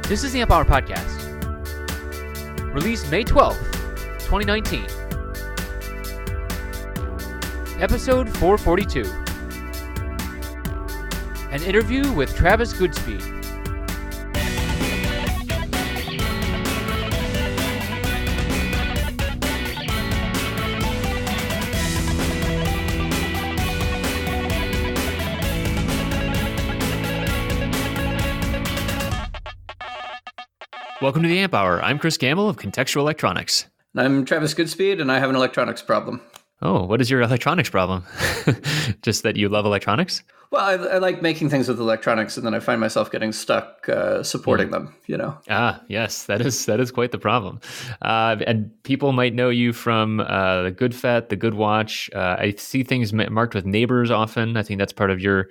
This is the Amp Hour Podcast, released May 12th, 2019. Episode 442. An interview with Travis Goodspeed. Welcome to the Amp Hour. I'm Chris Gamble of Contextual Electronics. I'm Travis Goodspeed, and I have an electronics problem. Oh, what is your electronics problem? Just that you love electronics? Well, I like making things with electronics, and then I find myself getting stuck supporting them, you know? Ah, yes, that is quite the problem. And people might know you from the GoodFET, the GoodWatch. I see things marked with neighbors often. I think that's part of your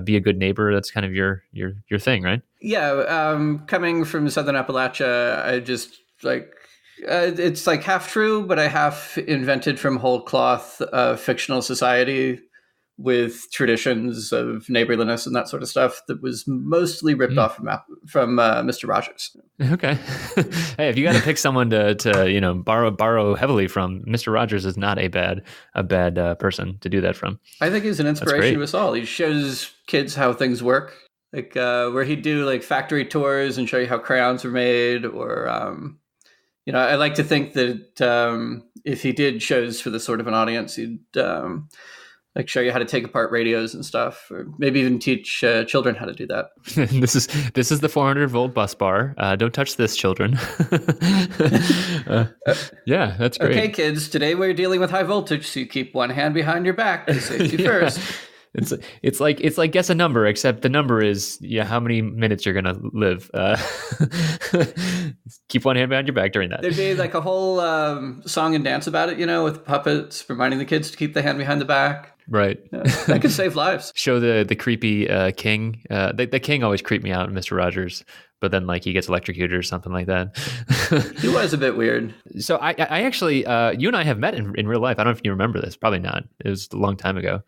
be a good neighbor. That's kind of your thing, right? Yeah, coming from Southern Appalachia, I just it's like half true, but I half invented from whole cloth fictional society with traditions of neighborliness and that sort of stuff that was mostly ripped off from Mr. Rogers. Okay. Hey, if you got to pick someone to borrow heavily from, Mr. Rogers is not a bad person to do that from. I think he's an inspiration to us all. He shows kids how things work, like where he'd do like factory tours and show you how crayons were made, or I like to think that if he did shows for this sort of an audience, he'd show you how to take apart radios and stuff, or maybe even teach children how to do that. This is the 400-volt bus bar. Don't touch this, children. Yeah, that's great. Okay, kids. Today we're dealing with high voltage, so you keep one hand behind your back to safety first. It's like guess a number, except the number is how many minutes you're gonna live. Keep one hand behind your back during that. There'd be like a whole song and dance about it, with puppets reminding the kids to keep the hand behind the back. Right. Yeah, that could save lives. Show the creepy king. The king always creeped me out, Mr. Rogers, but then he gets electrocuted or something like that. He was a bit weird. So I actually, you and I have met in real life. I don't know if you remember this. Probably not. It was a long time ago.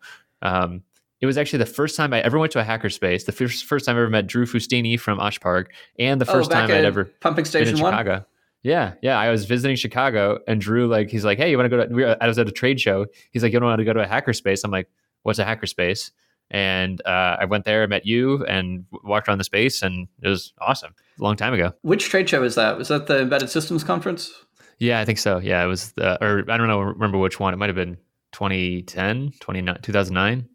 It was actually the first time I ever went to a hackerspace. The first time I ever met Drew Fustini from Osh Park, and the first time I'd ever Pumping Station been in Chicago. 1? Yeah. I was visiting Chicago, and Drew, he's like, hey, you want to go to, I was at a trade show. He's like, you don't want to go to a hackerspace? I'm like, what's a hackerspace? And I went there, met you, and walked around the space, and it was awesome. A long time ago. Which trade show was that? Was that the Embedded Systems Conference? Yeah, I think so. Yeah, it was, or I don't know, remember which one. It might have been 2010, 2009.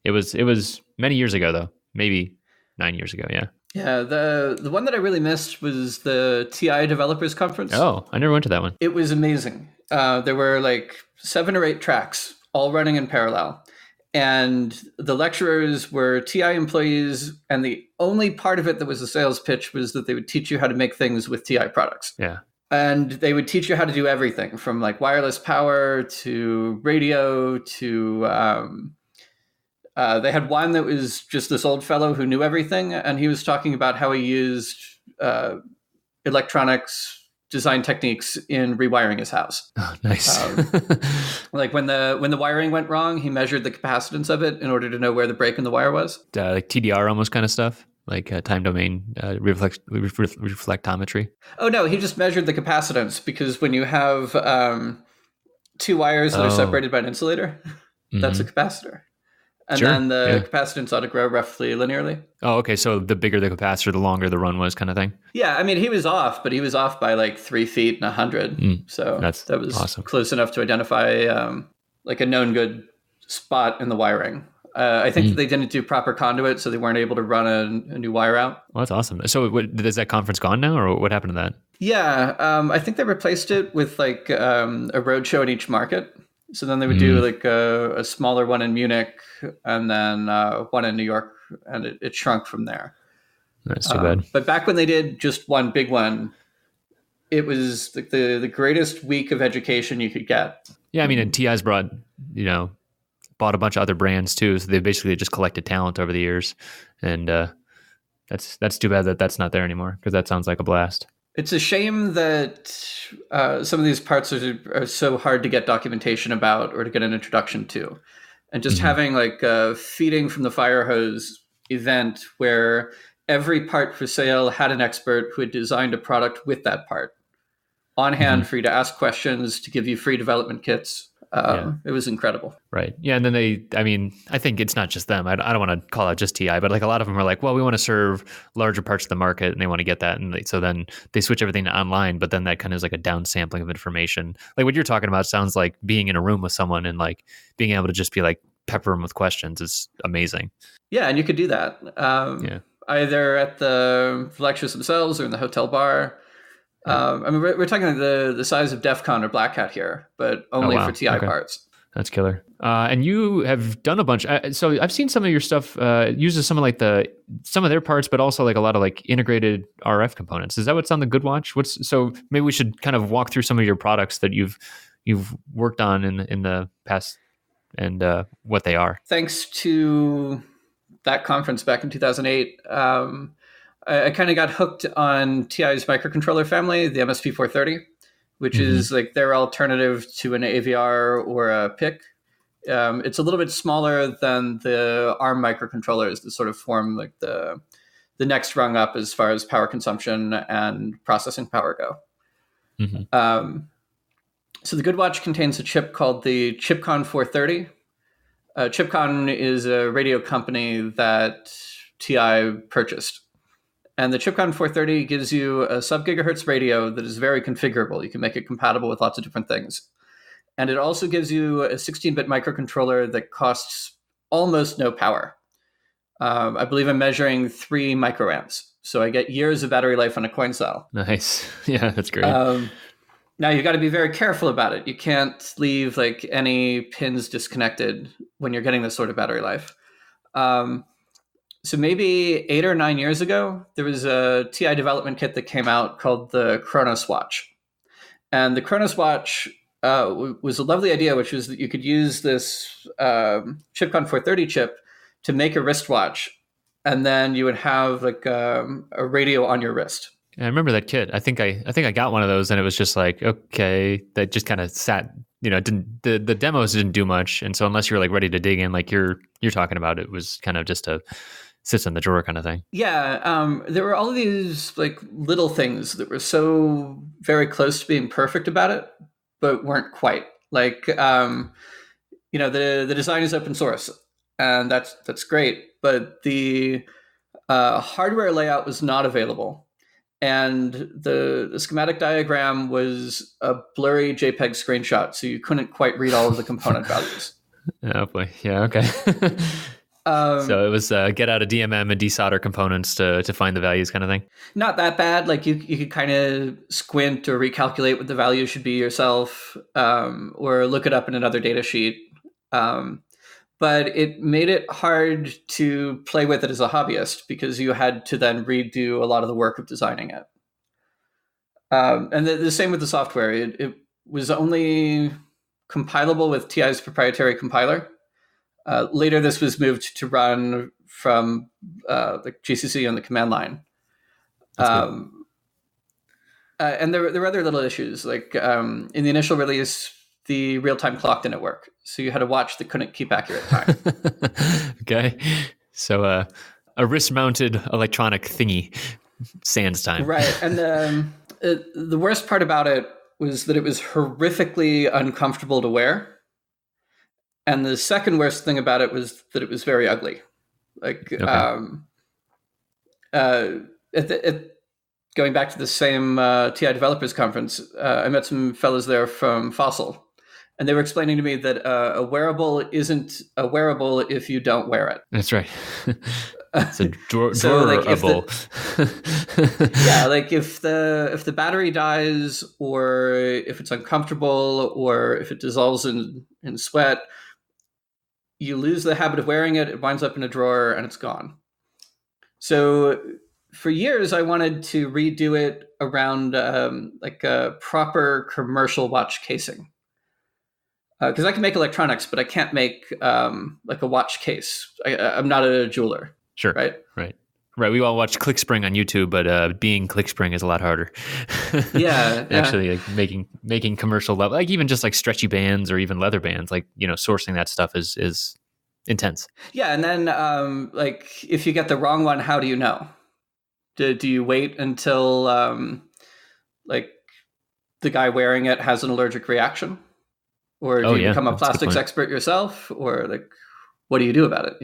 It was many years ago, though. Maybe 9 years ago, yeah. Yeah, the one that I really missed was the TI Developers Conference. Oh, I never went to that one. It was amazing. There were 7 or 8 tracks, all running in parallel. And the lecturers were TI employees, and the only part of it that was a sales pitch was that they would teach you how to make things with TI products. Yeah. And they would teach you how to do everything from wireless power to radio to... they had one that was just this old fellow who knew everything, and he was talking about how he used electronics design techniques in rewiring his house. Oh, nice. When the wiring went wrong, he measured the capacitance of it in order to know where the break in the wire was. Like TDR almost kind of stuff, like time domain reflectometry. Oh no, he just measured the capacitance, because when you have 2 wires that are separated by an insulator, that's a capacitor. And then the capacitance ought to grow roughly linearly. Oh, okay. So the bigger the capacitor, the longer the run was, kind of thing. Yeah, I mean, he was off, but he was off by 3 feet and 100. So that was awesome. Close enough to identify a known good spot in the wiring. I think that they didn't do proper conduit, so they weren't able to run a new wire out. Well, that's awesome. So is that conference gone now, or what happened to that? Yeah, I think they replaced it with a roadshow in each market. So then they would do a smaller one in Munich, and then one in New York, and it shrunk from there. That's too bad. But back when they did just one big one, it was the greatest week of education you could get. Yeah, I mean, and TI's bought a bunch of other brands too, so they basically just collected talent over the years, and that's too bad that that's not there anymore, because that sounds like a blast. It's a shame that some of these parts are so hard to get documentation about or to get an introduction to. And just having a feeding from the fire hose event where every part for sale had an expert who had designed a product with that part on hand for you to ask questions, to give you free development kits. It was incredible. Right. Yeah. And then I think it's not just them. I don't want to call out just TI, but like a lot of them are like, well, we want to serve larger parts of the market and they want to get that. And so then they switch everything to online, but then that kind of is like a downsampling of information. Like what you're talking about sounds like being in a room with someone and like being able to just be like pepper them with questions is amazing. Yeah. And you could do that. Either at the lectures themselves or in the hotel bar. I mean, we're talking the size of DEF CON or Black Hat here, but only for TI parts. That's killer. And you have done a bunch. So I've seen some of your stuff uses some of their parts, but also like a lot of like integrated RF components. Is that what's on the GoodWatch? So maybe we should kind of walk through some of your products that you've worked on in the past and what they are. Thanks to that conference back in 2008. I kind of got hooked on TI's microcontroller family, the MSP430, which is like their alternative to an AVR or a PIC. It's a little bit smaller than the ARM microcontrollers that sort of form like the next rung up as far as power consumption and processing power go. So the GoodWatch contains a chip called the ChipCon 430. ChipCon is a radio company that TI purchased. And the ChipCon 430 gives you a sub-gigahertz radio that is very configurable. You can make it compatible with lots of different things. And it also gives you a 16-bit microcontroller that costs almost no power. I believe I'm measuring 3 microamps. So I get years of battery life on a coin cell. Nice. Yeah, that's great. Now, you've got to be very careful about it. You can't leave like any pins disconnected when you're getting this sort of battery life. So maybe 8 or 9 years ago, there was a TI development kit that came out called the Kronos Watch. And the Kronos Watch was a lovely idea, which was that you could use this ChipCon 430 chip to make a wristwatch, and then you would have like a radio on your wrist. I remember that kit. I think I got one of those, and it was just like, okay, that just kind of sat. The demos didn't do much, and so unless you're like ready to dig in, like you're talking about, it was kind of just a sits in the drawer kind of thing. Yeah, there were all of these like little things that were so very close to being perfect about it, but weren't quite. Like, the design is open source, and that's great, but the hardware layout was not available, and the schematic diagram was a blurry JPEG screenshot, so you couldn't quite read all of the component values. Oh boy, yeah, okay. So it was get out a DMM and desolder components to find the values kind of thing? Not that bad. Like you could kind of squint or recalculate what the value should be yourself, or look it up in another data sheet. But it made it hard to play with it as a hobbyist because you had to then redo a lot of the work of designing it. And the same with the software. It was only compilable with TI's proprietary compiler. Later, this was moved to run from the GCC on the command line. And there were other little issues. Like in the initial release, the real-time clock didn't work. So you had a watch that couldn't keep accurate time. Okay. So a wrist-mounted electronic thingy, sans time. Right. And the worst part about it was that it was horrifically uncomfortable to wear. And the second worst thing about it was that it was very ugly. Like, okay. Going back to the same TI developers conference, I met some fellows there from Fossil, and they were explaining to me that a wearable isn't a wearable if you don't wear it. That's right. It's a drawerable. Yeah, like if the battery dies, or if it's uncomfortable, or if it dissolves in sweat, you lose the habit of wearing it. It winds up in a drawer and it's gone. So for years, I wanted to redo it around like a proper commercial watch casing. Because I can make electronics, but I can't make like a watch case. I'm not a jeweler. Sure. Right. We all watch ClickSpring on YouTube, but being ClickSpring is a lot harder. Yeah. Actually, like making commercial level, like even just like stretchy bands or even leather bands, like sourcing that stuff is intense. Yeah, and then like if you get the wrong one, how do you know? Do you wait until like the guy wearing it has an allergic reaction? Or do you become a plastics expert yourself? Or like, what do you do about it,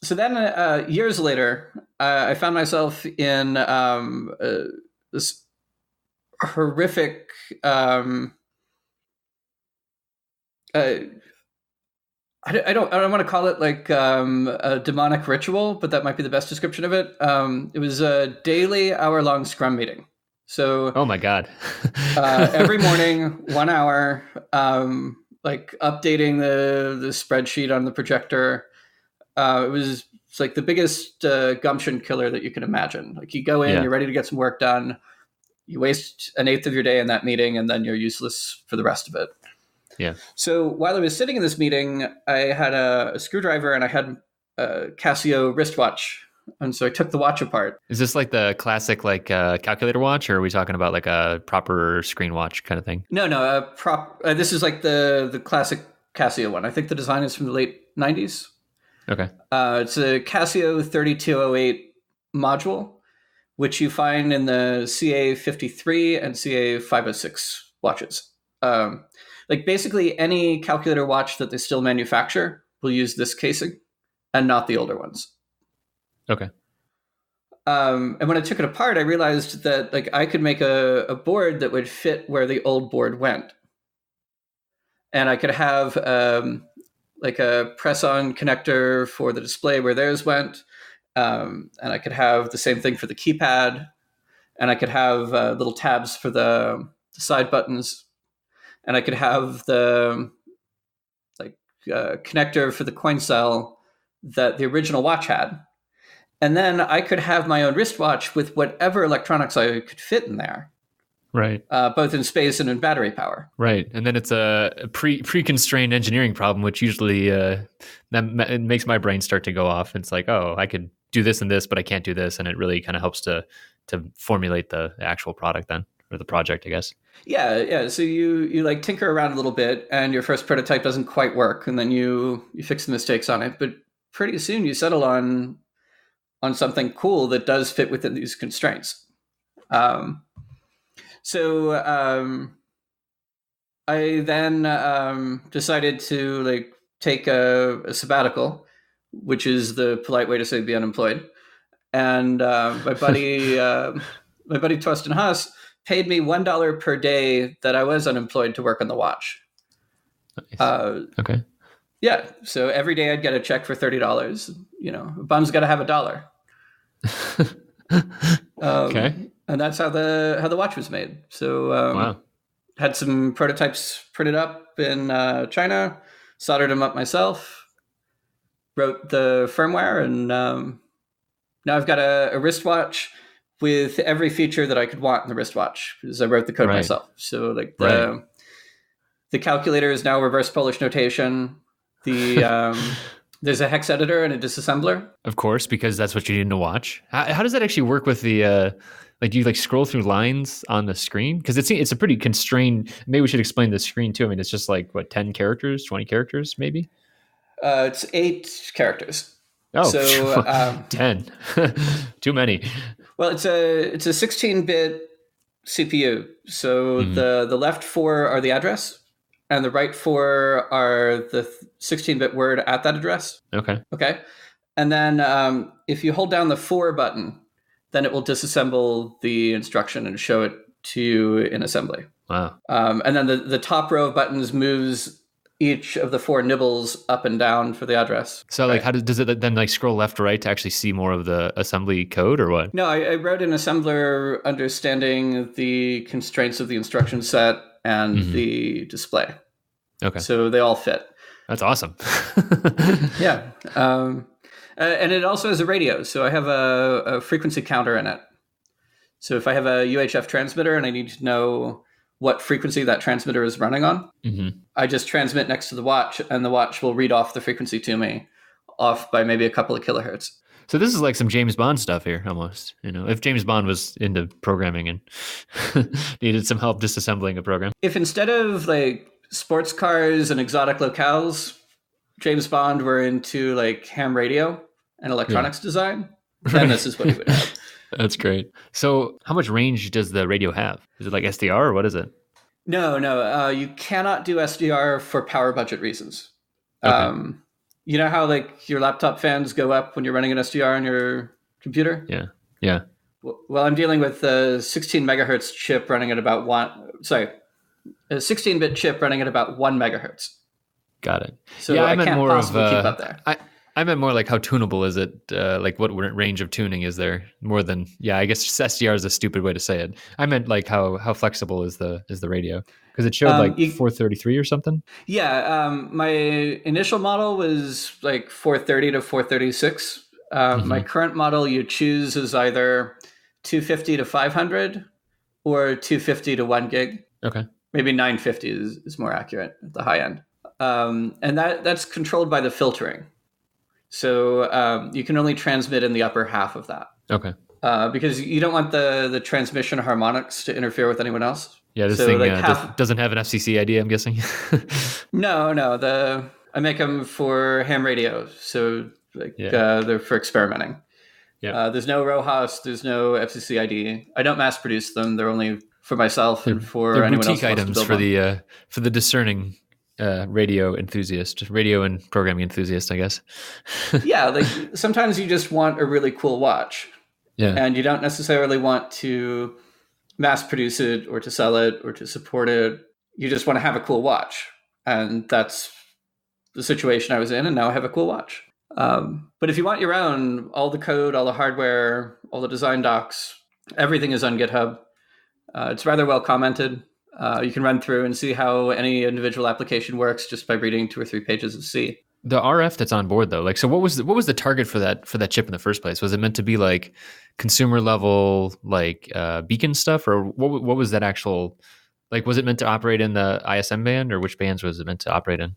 So then years later, I found myself in this horrific I don't want to call it like a demonic ritual, but that might be the best description of it. It was a daily hour-long Scrum meeting. So, oh my God, every morning, 1 hour, like updating the spreadsheet on the projector. It's like the biggest gumption killer that you can imagine. Like you go in, you're ready to get some work done. You waste an eighth of your day in that meeting, and then you're useless for the rest of it. Yeah. So while I was sitting in this meeting, I had a screwdriver and I had a Casio wristwatch. And so I took the watch apart. Is this like the classic like calculator watch, or are we talking about like a proper screen watch kind of thing? No. This is like the classic Casio one. I think the design is from the late 90s. Okay. It's a Casio 3208 module, which you find in the CA53 and CA506 watches. Like basically any calculator watch that they still manufacture will use this casing and not the older ones. Okay. And when I took it apart, I realized that like I could make a board that would fit where the old board went. And I could have like a press-on connector for the display where theirs went. And I could have the same thing for the keypad. And I could have little tabs for the side buttons. And I could have the connector for the coin cell that the original watch had. And then I could have my own wristwatch with whatever electronics I could fit in there. Right. Both in space and in battery power. Right. And then it's a pre-constrained engineering problem, which usually it makes my brain start to go off. It's like, oh, I could do this and this, but I can't do this. And it really kind of helps to formulate the actual product then, or the project, I guess. Yeah. So you like tinker around a little bit and your first prototype doesn't quite work. And then you fix the mistakes on it. But pretty soon you settle on something cool that does fit within these constraints. So I then decided to like take a sabbatical, which is the polite way to say be unemployed. And my buddy Torsten Haas paid me $1 per day that I was unemployed to work on the watch. Nice. Okay. Yeah. So every day I'd get a check for $30. A bum's got to have $1. Okay. And that's how the watch was made. So wow. Had some prototypes printed up in China, soldered them up myself, wrote the firmware, and now I've got a wristwatch with every feature that I could want in the wristwatch because I wrote the code myself. So like the calculator is now reverse Polish notation. There's a hex editor and a disassembler. Of course, because that's what you need to watch. How does that actually work with the do you like scroll through lines on the screen? Because it's a pretty constrained. Maybe we should explain the screen too. I mean, it's just like 10 characters, 20 characters, maybe. It's 8 characters. Oh, so 10. Too many. Well, it's a 16-bit CPU. So the left 4 are the address, and the right 4 are the 16-bit word at that address. Okay. And then if you hold down the 4 button, then it will disassemble the instruction and show it to you in assembly. Wow. And then the top row of buttons moves each of the 4 nibbles up and down for the address. So like, how does it then like scroll left to right to actually see more of the assembly code or what? No, I wrote an assembler understanding the constraints of the instruction set and the display. Okay. So they all fit. That's awesome. Yeah. And it also has a radio. So I have a frequency counter in it. So if I have a UHF transmitter and I need to know what frequency that transmitter is running on, I just transmit next to the watch and the watch will read off the frequency to me off by maybe a couple of kilohertz. So this is like some James Bond stuff here almost, if James Bond was into programming and needed some help disassembling a program. If instead of like sports cars and exotic locales, James Bond were into like ham radio and electronics design, then this is what you would have. That's great. So how much range does the radio have? Is it like SDR or what is it? No. You cannot do SDR for power budget reasons. Okay. You know how like your laptop fans go up when you're running an SDR on your computer? Yeah. Yeah. Well, I'm dealing with a 16 megahertz chip running at about a 16-bit chip running at about 1 megahertz. Got it. So yeah, I can't possibly keep up there. I meant more like how tunable is it? Like what range of tuning is there? More than I guess SDR is a stupid way to say it. I meant like how flexible is the radio? Because it showed like 433 or something. Yeah, my initial model was like 430 to 436. My current model you choose is either 250 to 500 or 250 to 1 gig. Okay. Maybe 950 is more accurate at the high end. And that's controlled by the filtering. So you can only transmit in the upper half of that. Okay. Because you don't want the transmission harmonics to interfere with anyone else. Yeah, this thing doesn't have an FCC ID, I'm guessing. No. I make them for ham radio, so they're for experimenting. Yeah. There's no RoHS, there's no FCC ID. I don't mass produce them. They're only for myself and for anyone else. They're boutique items for the discerning radio enthusiast, radio and programming enthusiast, I guess. Yeah, like sometimes you just want a really cool watch. Yeah. And you don't necessarily want to mass produce it or to sell it or to support it. You just want to have a cool watch. And that's the situation I was in. And now I have a cool watch. But if you want your own, all the code, all the hardware, all the design docs, everything is on GitHub. It's rather well commented. You can run through and see how any individual application works just by reading 2 or 3 pages of C. The RF that's on board though, like, so what was the target for that chip in the first place? Was it meant to be like consumer level, like beacon stuff, or what was that actual? Like, was it meant to operate in the ISM band, or which bands was it meant to operate in?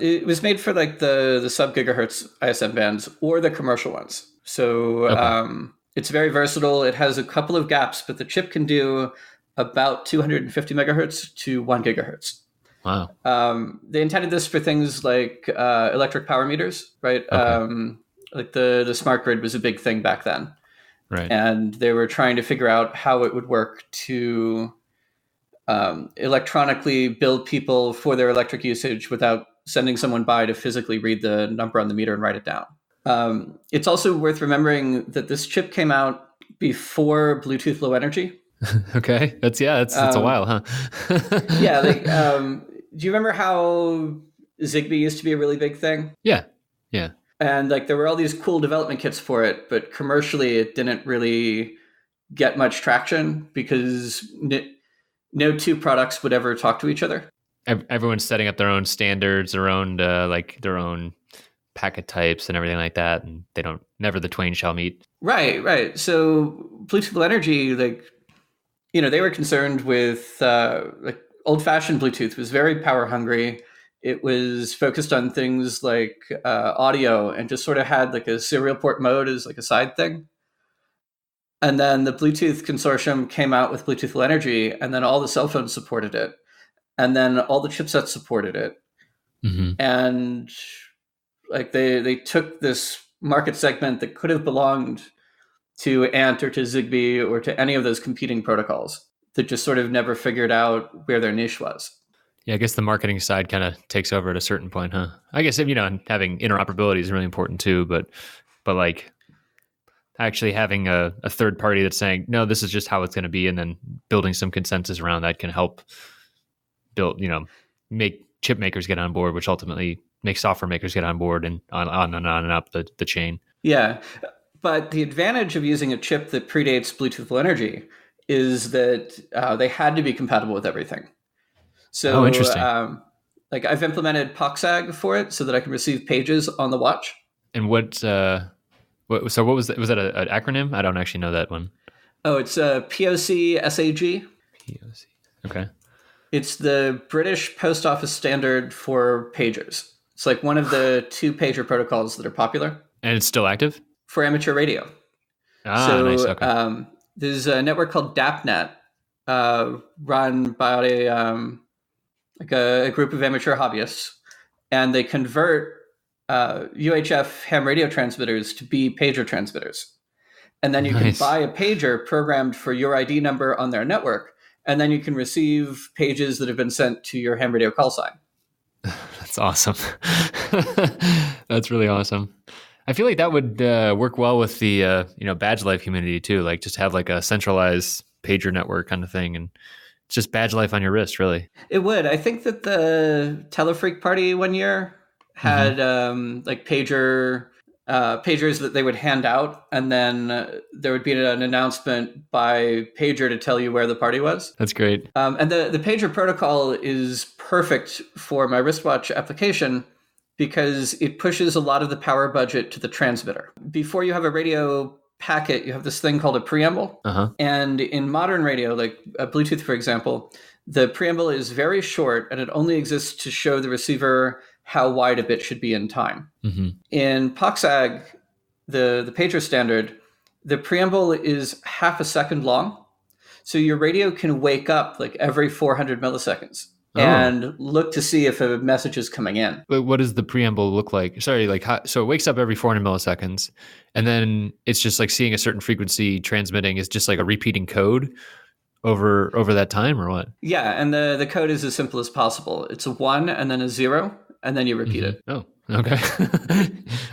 It was made for like the sub gigahertz ISM bands or the commercial ones. So it's very versatile. It has a couple of gaps, but the chip can do about 250 megahertz to 1 gigahertz. Wow. They intended this for things like electric power meters, right? Okay. Like the smart grid was a big thing back then. Right. And they were trying to figure out how it would work to electronically bill people for their electric usage without sending someone by to physically read the number on the meter and write it down. It's also worth remembering that this chip came out before Bluetooth Low Energy. Okay. That's a while, huh? Yeah. Like, do you remember how Zigbee used to be a really big thing? Yeah. And like there were all these cool development kits for it, but commercially it didn't really get much traction because no two products would ever talk to each other. Everyone's setting up their own standards, their own packet types and everything like that, and never the twain shall meet. Right. So Bluetooth Low Energy, like, they were concerned with like old-fashioned Bluetooth was very power hungry. It was focused on things like audio and just sort of had like a serial port mode as like a side thing. And then the Bluetooth consortium came out with Bluetooth Low Energy, and then all the cell phones supported it. And then all the chipsets supported it. Mm-hmm. And like they took this market segment that could have belonged to Ant or to Zigbee or to any of those competing protocols that just sort of never figured out where their niche was. Yeah, I guess the marketing side kind of takes over at a certain point, huh? I guess having interoperability is really important too, but like actually having a third party that's saying, no, this is just how it's going to be, and then building some consensus around that can help make chip makers get on board, which ultimately makes software makers get on board, and on and up the chain. Yeah, but the advantage of using a chip that predates Bluetooth Low Energy is that they had to be compatible with everything. So, interesting. Like I've implemented POXAG for it so that I can receive pages on the watch. And what was that? Was that an acronym? I don't actually know that one. Oh, it's POC SAG. POC. Okay. It's the British Post Office standard for pagers. It's like one of the 2 pager protocols that are popular. And it's still active? For amateur radio. Nice. Okay. There's a network called DAPnet, run by a group of amateur hobbyists, and they convert UHF ham radio transmitters to be pager transmitters. And then you can Nice. buy a pager programmed for your ID number on their network. And then you can receive pages that have been sent to your ham radio call sign. That's awesome. That's really awesome. I feel like that would work well with the badge life community too. Like just have like a centralized pager network kind of thing, and it's just badge life on your wrist, really. It would. I think that the Telefreak party one year had like pagers that they would hand out, and then there would be an announcement by pager to tell you where the party was. That's great. And the pager protocol is perfect for my wristwatch application because it pushes a lot of the power budget to the transmitter. Before you have a radio packet, you have this thing called a preamble. And in modern radio, like Bluetooth, for example, the preamble is very short and it only exists to show the receiver how wide a bit should be in time. In POXAG, the pager standard, the preamble is half a second long. So your radio can wake up like every 400 milliseconds and look to see if a message is coming in. But what does the preamble look like? Sorry, so it wakes up every 400 milliseconds, and then it's just like seeing a certain frequency transmitting is just like a repeating code over that time, or what? Yeah, and the code is as simple as possible. It's a 1 and then a 0, and then you repeat it. Oh, okay.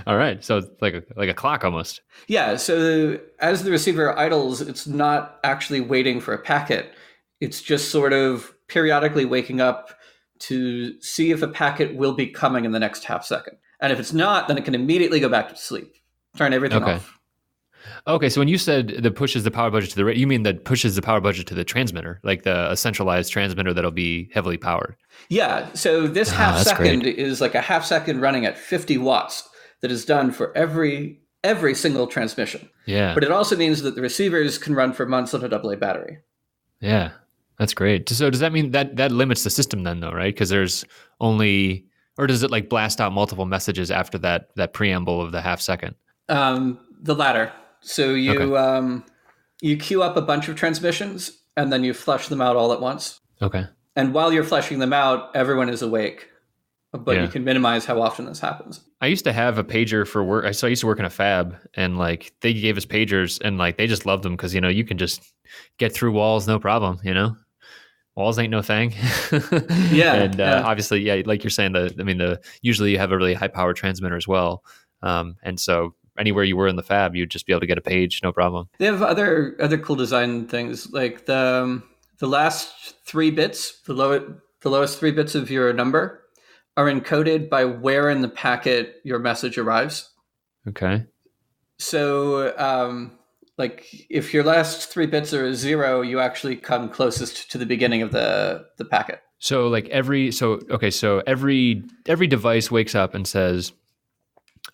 All right. So it's like a clock almost. Yeah. So as the receiver idles, it's not actually waiting for a packet. It's just sort of periodically waking up to see if a packet will be coming in the next half second. And if it's not, then it can immediately go back to sleep, turn everything off. Okay, so when you said that pushes the power budget to the you mean that pushes the power budget to the transmitter, like a centralized transmitter that'll be heavily powered? Yeah, so this half second is like a half second running at 50 watts that is done for every single transmission. Yeah. But it also means that the receivers can run for months on a AA battery. Yeah, that's great. So does that mean that limits the system then though, right? Because there's only, or does it like blast out multiple messages after that preamble of the half second? The latter. So you queue up a bunch of transmissions and then you flush them out all at once. Okay. And while you're flushing them out, everyone is awake. But you can minimize how often this happens. I used to have a pager for work. I used to work in a fab, and like they gave us pagers, and like they just loved them because you can just get through walls no problem. Walls ain't no thing. Yeah. And obviously, like you're saying, usually you have a really high power transmitter as well, and so anywhere you were in the fab, you'd just be able to get a page, no problem. They have other cool design things like the last 3 bits, the lowest 3 bits of your number are encoded by where in the packet your message arrives. Okay. So, like if your last 3 bits are a 0, you actually come closest to the beginning of the packet. So like every device wakes up and says,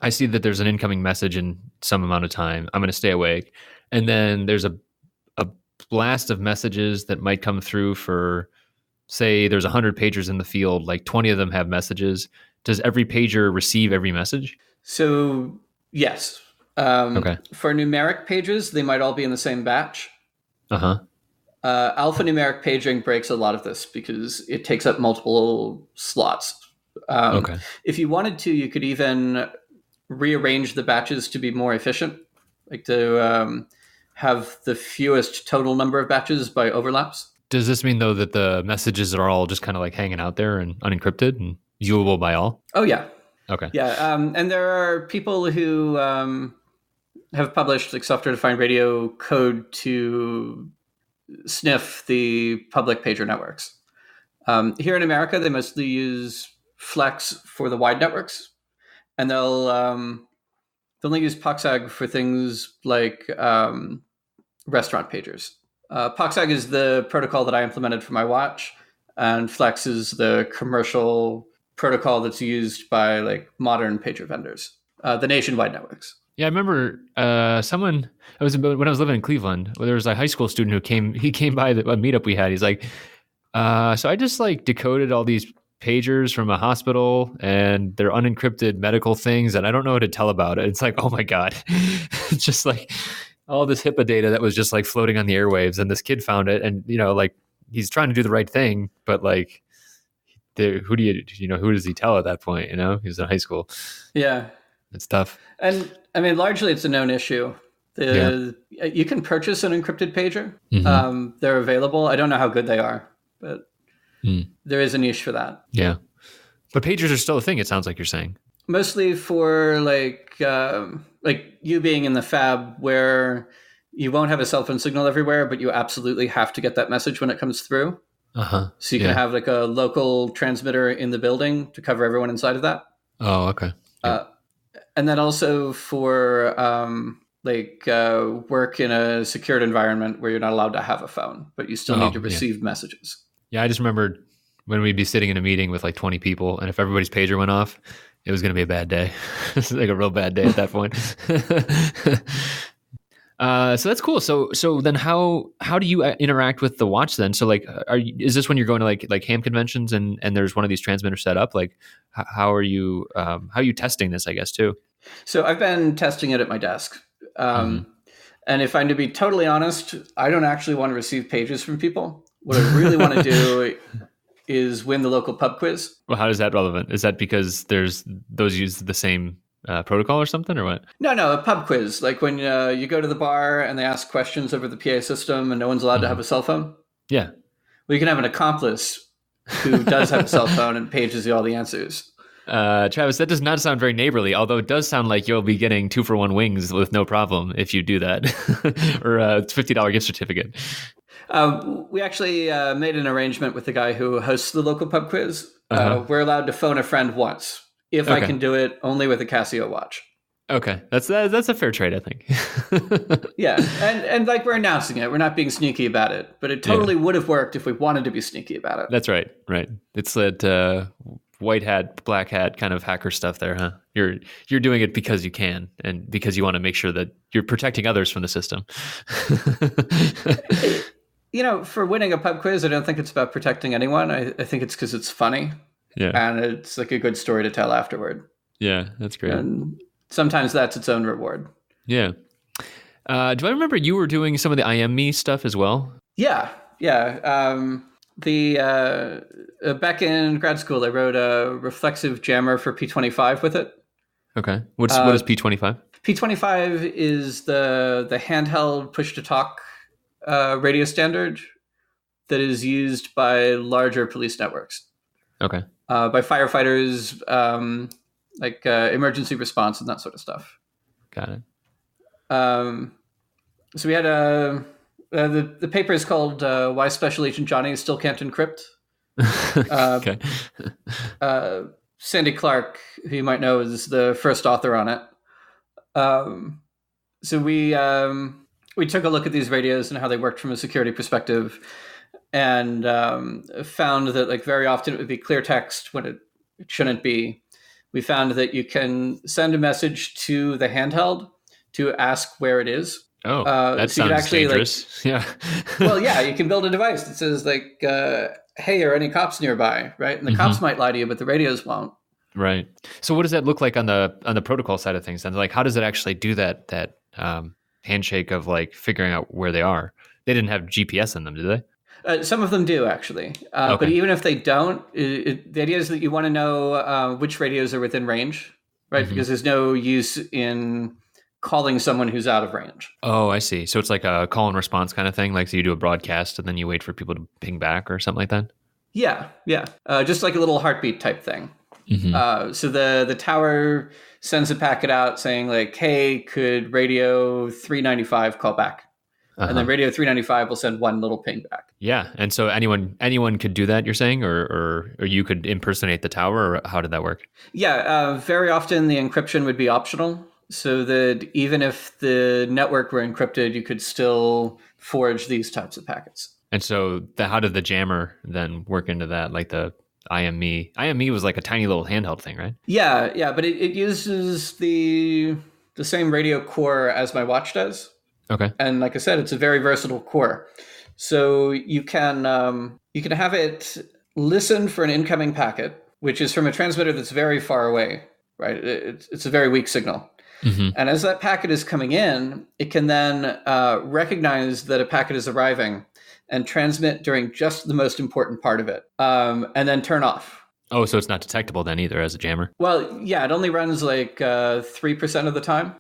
I see that there's an incoming message in some amount of time. I'm going to stay awake. And then there's a blast of messages that might come through for, say there's 100 pagers in the field, like 20 of them have messages. Does every pager receive every message? So yes. Okay. For numeric pages, they might all be in the same batch. Uh-huh. Alphanumeric paging breaks a lot of this because it takes up multiple slots. Okay. If you wanted to, you could even rearrange the batches to be more efficient, like to have the fewest total number of batches by overlaps. Does this mean, though, that the messages are all just kind of like hanging out there and unencrypted and viewable by all? Oh, yeah. Okay. Yeah. And there are people who have published like software-defined radio code to sniff the public pager networks. Here in America, they mostly use Flex for the wide networks, and they'll only use POXAG for things like restaurant pagers. POXAG is the protocol that I implemented for my watch, and Flex is the commercial protocol that's used by like modern pager vendors, the nationwide networks. Yeah, I remember when I was living in Cleveland, there was a high school student who came by a meetup we had. He's like, so I just like decoded all these pagers from a hospital and they're unencrypted medical things and I don't know what to tell about it. It's like, oh my God. It's just like all this HIPAA data that was just like floating on the airwaves, and this kid found it, and like he's trying to do the right thing, but like who does he tell at that point? He was in high school. Yeah. It's tough. And I mean, largely it's a known issue. You can purchase an encrypted pager. Mm-hmm. They're available. I don't know how good they are, but there is a niche for that. Yeah. But pagers are still a thing, it sounds like you're saying. Mostly for like you being in the fab where you won't have a cell phone signal everywhere, but you absolutely have to get that message when it comes through. Uh-huh. So you can have like a local transmitter in the building to cover everyone inside of that. Oh, okay. Yep. And then also for work in a secured environment where you're not allowed to have a phone, but you still need to receive messages. Yeah, I just remembered when we'd be sitting in a meeting with like 20 people, and if everybody's pager went off, it was going to be a bad day. It's like a real bad day at that point. So that's cool. So then how do you interact with the watch then? So like, is this when you're going to like ham conventions and there's one of these transmitters set up? Like, how are you testing this, I guess, too? So I've been testing it at my desk. And if I'm to be totally honest, I don't actually want to receive pages from people. What I really want to do is win the local pub quiz. Well, how is that relevant? Is that because those use the same protocol or something, or what? No, a pub quiz. Like when you go to the bar and they ask questions over the PA system and no one's allowed to have a cell phone. Yeah. Well, you can have an accomplice who does have a cell phone and pages you all the answers. Travis, that does not sound very neighborly, although it does sound like you'll be getting 2-for-1 wings with no problem if you do that. Or a $50 gift certificate. We actually made an arrangement with the guy who hosts the local pub quiz. We're allowed to phone a friend once. If I can do it, only with a Casio watch. Okay, that's a fair trade, I think. Yeah, and like we're announcing it, we're not being sneaky about it, but it totally would have worked if we wanted to be sneaky about it. That's right. It's that white hat, black hat kind of hacker stuff there, huh? You're doing it because you can, and because you want to make sure that you're protecting others from the system. For winning a pub quiz, I don't think it's about protecting anyone. I think it's because it's funny. Yeah. And it's like a good story to tell afterward. Yeah, that's great. And sometimes that's its own reward. Yeah. Do I remember you were doing some of the IME stuff as well? Yeah. Back in grad school, I wrote a reflexive jammer for P25 with it. Okay. What is P25? P25 is the handheld push-to-talk radio standard that is used by larger police networks. Okay. By firefighters, emergency response and that sort of stuff. Got it. So we had the paper is called "Why Special Agent Johnny Still Can't Encrypt." Okay. Sandy Clark, who you might know, is the first author on it. So we took a look at these radios and how they worked from a security perspective, and found that like very often it would be clear text when it shouldn't be. We found that you can send a message to the handheld to ask where it is. Oh, that sounds actually dangerous. Yeah. Well, yeah, you can build a device that says like, "Hey, are any cops nearby?" Right, and the cops might lie to you, but the radios won't. Right. So, what does that look like on the protocol side of things? And like, how does it actually do that handshake of like figuring out where they are? They didn't have GPS in them, did they? Some of them do, actually. Okay. But even if they don't, the idea is that you want to know which radios are within range, right? Because there's no use in calling someone who's out of range. Oh, I see. So it's like a call and response kind of thing. Like, so you do a broadcast and then you wait for people to ping back or something like that? Yeah. Just like a little heartbeat type thing. So the tower sends a packet out saying like, "Hey, could radio 395 call back?" And then radio 395 will send one little ping back. Yeah. And so anyone could do that, you're saying, or you could impersonate the tower, or how did that work? Yeah. Very often the encryption would be optional, so that even if the network were encrypted, you could still forge these types of packets. And so how did the jammer then work into that? Like the IME? IME was like a tiny little handheld thing, right? Yeah. But it uses the same radio core as my watch does. Okay. And like I said, it's a very versatile core. So you can have it listen for an incoming packet, which is from a transmitter that's very far away, right? It's a very weak signal. And as that packet is coming in, it can then recognize that a packet is arriving and transmit during just the most important part of it, and then turn off. Oh, so it's not detectable then either as a jammer? Well, yeah, it only runs like 3% of the time.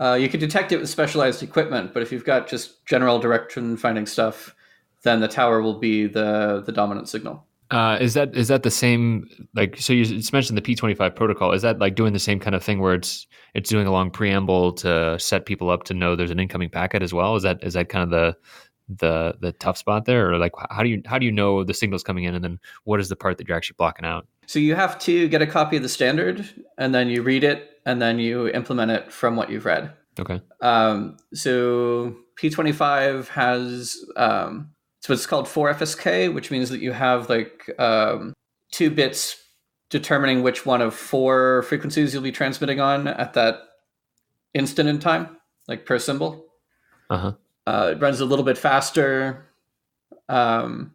You could detect it with specialized equipment, but if you've got just general direction finding stuff, then the tower will be the dominant signal. Is that the same? Like, so you just mentioned the P25 protocol. Is that like doing the same kind of thing where it's doing a long preamble to set people up to know there's an incoming packet as well? Is that kind of the tough spot there, or like how do you know the signal's coming in, and then what is the part that you're actually blocking out? So you have to get a copy of the standard, and then you read it, and then you implement it from what you've read. Okay. So P25 has so it's called 4FSK, which means that you have like 2 bits determining which one of 4 frequencies you'll be transmitting on at that instant in time, like per symbol. It runs a little bit faster. But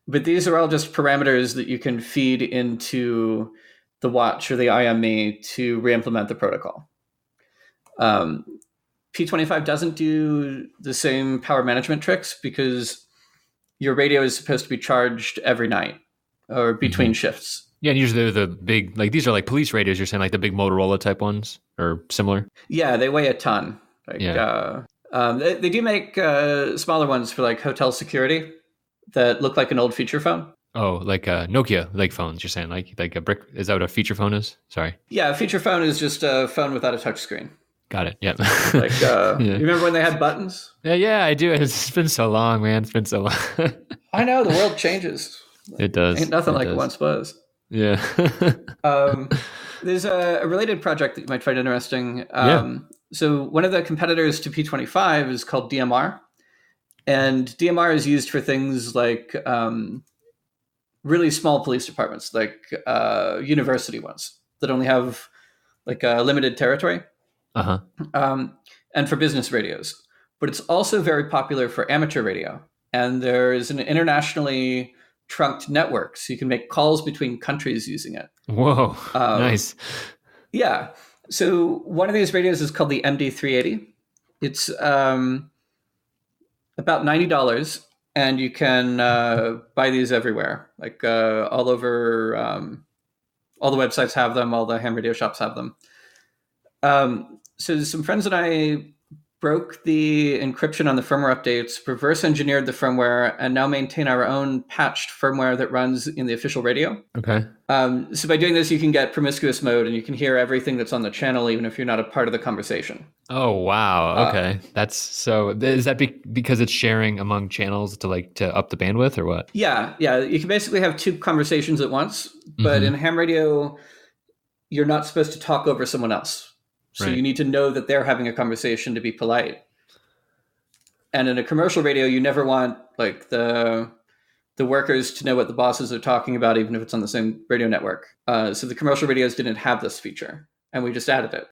these are all just parameters that you can feed into the watch or the IME to re-implement the protocol. P25 doesn't do the same power management tricks because your radio is supposed to be charged every night or between shifts. Yeah, and usually they're the big, like these are like police radios, you're saying, like the big Motorola type ones or similar? Yeah, they weigh a ton. Like, they do make smaller ones for like hotel security that look like an old feature phone. Oh, like Nokia like phones, you're saying, like a brick. Is that what a feature phone is? Sorry. Yeah, a feature phone is just a phone without a touch screen. Got it. Yep. Like, you remember when they had buttons? Yeah, I do. It's been so long, man. It's been so long. I know, the world changes. It does. Ain't nothing like it once was. Yeah. There's a related project that you might find interesting. So one of the competitors to P25 is called DMR. And DMR is used for things like really small police departments, like university ones that only have like a limited territory. And for business radios. But it's also very popular for amateur radio. And there is an internationally trunked network, so you can make calls between countries using it. Whoa, nice. Yeah. So one of these radios is called the MD380. It's about $90, and you can buy these everywhere. Like all over, all the websites have them, all the ham radio shops have them. So some friends and I broke the encryption on the firmware updates, reverse engineered the firmware, and now maintain our own patched firmware that runs in the official radio. Okay. So by doing this, you can get promiscuous mode, and you can hear everything that's on the channel, even if you're not a part of the conversation. Oh, wow. Okay. That's so, is that because it's sharing among channels to up the bandwidth or what? Yeah. You can basically have 2 conversations at once, but in ham radio, you're not supposed to talk over someone else. So you need to know that they're having a conversation to be polite. And in a commercial radio, you never want like the workers to know what the bosses are talking about, even if it's on the same radio network. So the commercial radios didn't have this feature, and we just added it.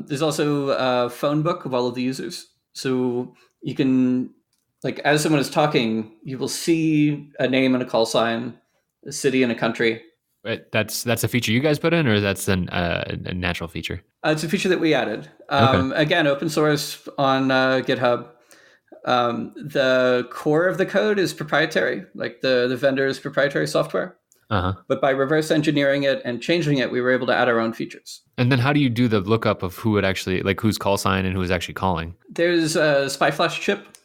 There's also a phone book of all of the users. So you can, like, as someone is talking, you will see a name and a call sign, a city and a country. But that's a feature you guys put in, or that's a natural feature? It's a feature that we added. Again, open source on GitHub. The core of the code is proprietary, like the vendor's proprietary software. But by reverse engineering it and changing it, we were able to add our own features. And then how do you do the lookup of who would actually, like whose call sign and who is actually calling? There's a spy flash chip,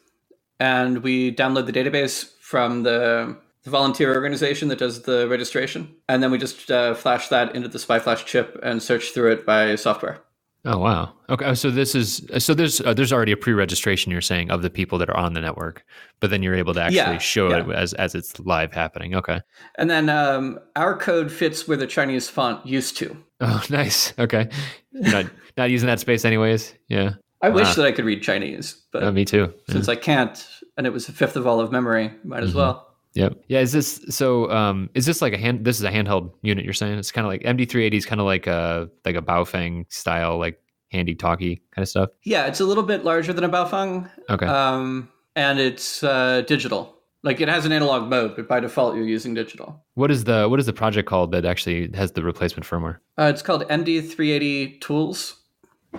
and we download the database from the volunteer organization that does the registration. And then we just flash that into the spy flash chip and search through it by software. Oh, wow. Okay. So there's already a pre-registration, you're saying, of the people that are on the network, but then you're able to actually show it as it's live happening. Okay. And then our code fits where the Chinese font used to. Oh, nice. Okay. You're not using that space anyways. Yeah. I wish that I could read Chinese, but me too. Since I can't, and it was a fifth of all of memory, might as well. Yep. Yeah. Is this like this is a handheld unit, you're saying? It's kind of like MD380 is kind of like a Baofeng style, like handy talkie kind of stuff. Yeah. It's a little bit larger than a Baofeng. Okay. And it's digital. Like it has an analog mode, but by default you're using digital. What is the project called that actually has the replacement firmware? It's called MD380 Tools.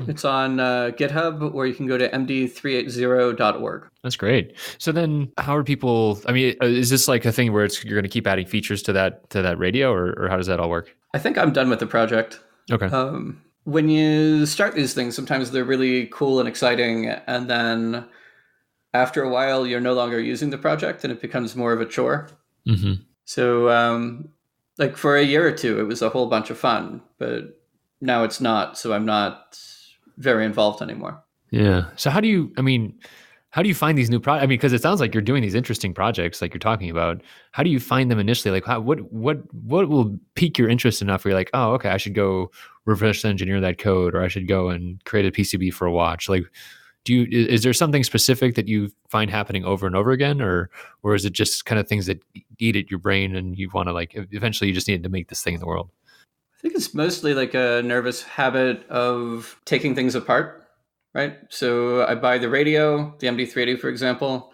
It's on GitHub, or you can go to md380.org. That's great. So then how are people, I mean, is this like a thing where you're going to keep adding features to that radio, or how does that all work? I think I'm done with the project. Okay. when you start these things, sometimes they're really cool and exciting, and then after a while, you're no longer using the project, and it becomes more of a chore. Mm-hmm. So, like for a year or two, it was a whole bunch of fun, but now it's not. So I'm not very involved anymore. Yeah. So how do you find these new projects? I mean, because it sounds like you're doing these interesting projects, like you're talking about. How do you find them initially? Like, what will pique your interest enough where you're like, oh, okay, I should go reverse engineer that code, or I should go and create a PCB for a watch? Like, is there something specific that you find happening over and over again, or is it just kind of things that eat at your brain and you want to like eventually you just need to make this thing in the world? I think it's mostly like a nervous habit of taking things apart, right? So I buy the radio, the MD380, for example,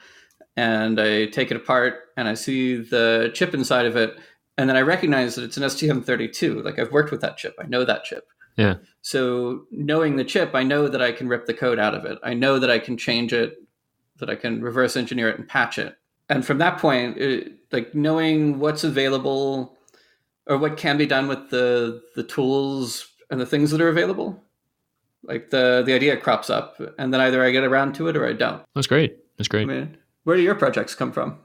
and I take it apart and I see the chip inside of it. And then I recognize that it's an STM32. Like I've worked with that chip. I know that chip. Yeah. So knowing the chip, I know that I can rip the code out of it. I know that I can change it, that I can reverse engineer it and patch it. And from that point, like knowing what's available or what can be done with the tools and the things that are available, like the idea crops up, and then either I get around to it or I don't. That's great. That's great. I mean, where do your projects come from?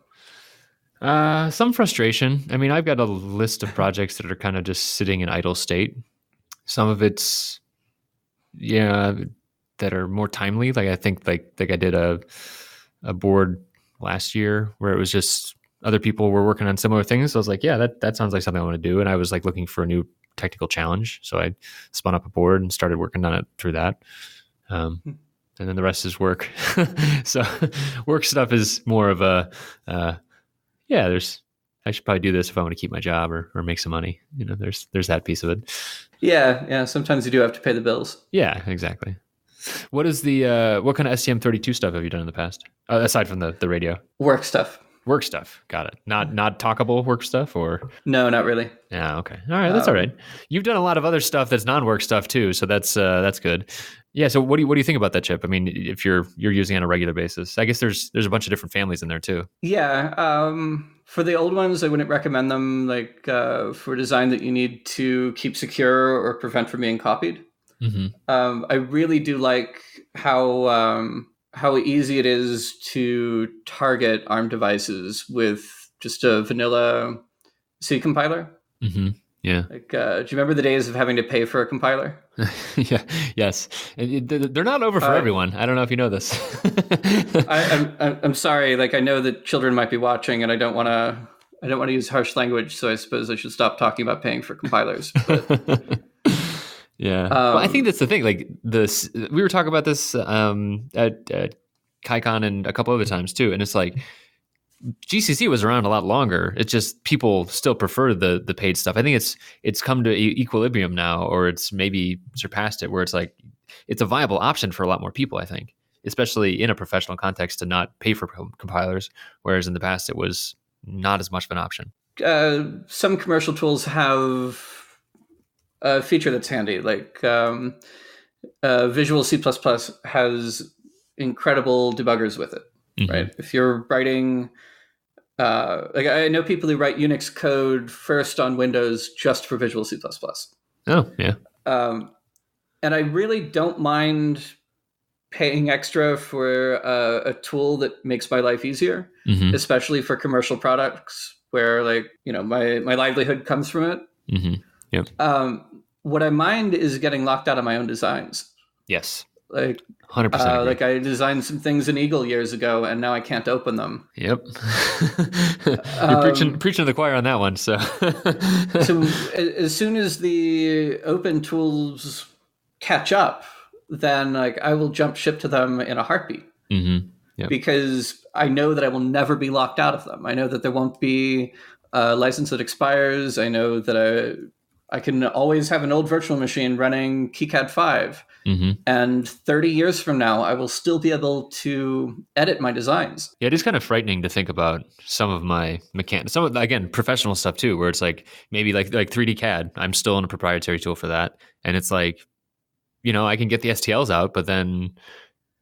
Some frustration. I mean, I've got a list of projects that are kind of just sitting in idle state. Some of it's, that are more timely. Like I think like I did a board last year where it was just other people were working on similar things. So I was like, yeah, that sounds like something I want to do. And I was like looking for a new technical challenge. So I spun up a board and started working on it through that. And then the rest is work. So work stuff is more of a, I should probably do this if I want to keep my job or make some money. There's that piece of it. Yeah. Sometimes you do have to pay the bills. Yeah, exactly. What is what kind of STM32 stuff have you done in the past? Aside from the radio? Work stuff. Work stuff. Got it. Not talkable work stuff, or? No, not really. Yeah. Okay. All right. That's all right. You've done a lot of other stuff that's non-work stuff too, so that's good. Yeah. So what do you think about that chip? I mean, if you're using it on a regular basis, I guess there's a bunch of different families in there too. Yeah. For the old ones, I wouldn't recommend them. Like for design that you need to keep secure or prevent from being copied. Mm-hmm. I really do like how easy it is to target ARM devices with just a vanilla C compiler. Mm-hmm. Yeah. Like, do you remember the days of having to pay for a compiler? Yeah. Yes. They're not over for everyone. I don't know if you know this. I'm sorry. Like, I know that children might be watching, and I don't want to use harsh language. So I suppose I should stop talking about paying for compilers. But, yeah. Well, I think that's the thing. Like this, we were talking about this at KaiCon and a couple other times too. And it's like GCC was around a lot longer. It's just people still prefer the paid stuff. I think it's come to equilibrium now, or it's maybe surpassed it, where it's like it's a viable option for a lot more people. I think, especially in a professional context, to not pay for compilers, whereas in the past it was not as much of an option. Some commercial tools have a feature that's handy, like Visual C++ has incredible debuggers with it, mm-hmm. right? If you're writing, like I know people who write Unix code first on Windows just for Visual C++. Oh, yeah. And I really don't mind paying extra for a tool that makes my life easier, mm-hmm. especially for commercial products where, like, my livelihood comes from it. Mm-hmm. Yep. What I mind is getting locked out of my own designs. Yes. Like 100%. Like I designed some things in Eagle years ago, and now I can't open them. Yep. You're preaching to the choir on that one. So as soon as the open tools catch up, then like I will jump ship to them in a heartbeat. Mm-hmm. Yep. Because I know that I will never be locked out of them. I know that there won't be a license that expires. I know that I can always have an old virtual machine running KiCad 5. Mm-hmm. And 30 years from now, I will still be able to edit my designs. Yeah, it is kind of frightening to think about some of my mechanics. Again, professional stuff too, where it's like maybe like 3D CAD. I'm still in a proprietary tool for that. And it's like, I can get the STLs out, but then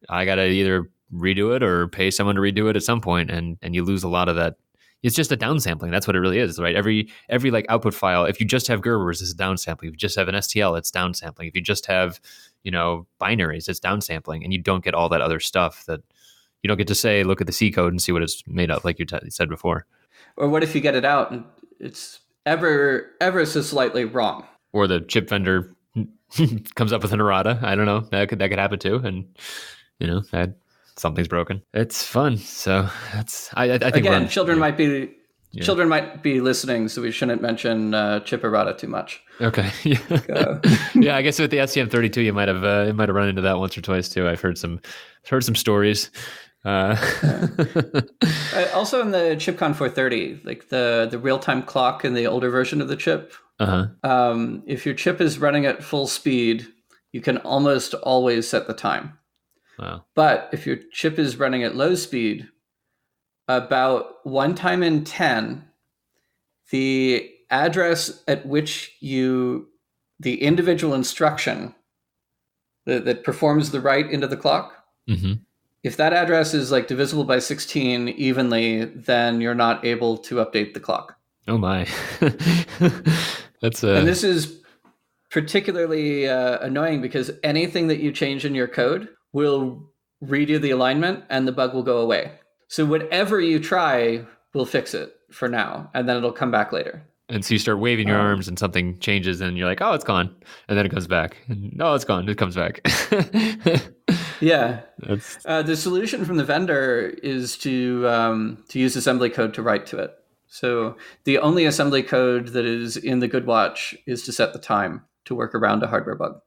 I got to either redo it or pay someone to redo it at some point. And you lose a lot of that. it's just a downsampling. That's what it really is, right? Every like output file, if you just have Gerbers, it's downsampling. If you just have an STL, it's downsampling. If you just have, binaries, it's downsampling, and you don't get all that other stuff that you don't get to say, look at the C code and see what it's made of, like you said before. Or what if you get it out and it's ever so slightly wrong? Or the chip vendor comes up with an errata. I don't know. That could happen too, and that something's broken. It's fun. So I think again, children might be listening, so we shouldn't mention chip errata too much. Okay. Yeah. I guess with the STM32, you might have run into that once or twice too. I've heard some stories. Also in the ChipCon 430, like the real-time clock in the older version of the chip. If your chip is running at full speed, you can almost always set the time. Wow. But if your chip is running at low speed, about one time in 10, the address at which the individual instruction that performs the write into the clock, mm-hmm. if that address is like divisible by 16 evenly, then you're not able to update the clock. Oh my. And this is particularly annoying because anything that you change in your code will redo the alignment and the bug will go away. So whatever you try will fix it for now, and then it'll come back later. And so you start waving your arms and something changes and you're like, oh, it's gone. And then it comes back. No, it's gone. It comes back. Yeah. The solution from the vendor is to use assembly code to write to it. So the only assembly code that is in the GoodWatch is to set the time to work around a hardware bug.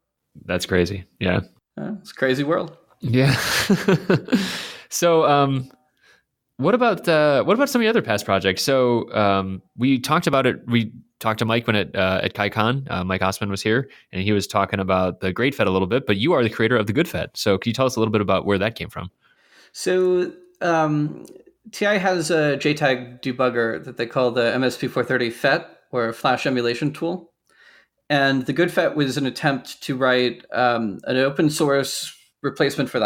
That's crazy. Yeah. It's a crazy world. Yeah. So, what about some of the other past projects? So we talked about it. We talked to Mike when at KaiCon. Mike Osman was here, and he was talking about the GoodFET a little bit. But you are the creator of the GoodFET. So can you tell us a little bit about where that came from? So TI has a JTAG debugger that they call the MSP430 FET, or Flash Emulation Tool. And the GoodFET was an attempt to write an open source replacement for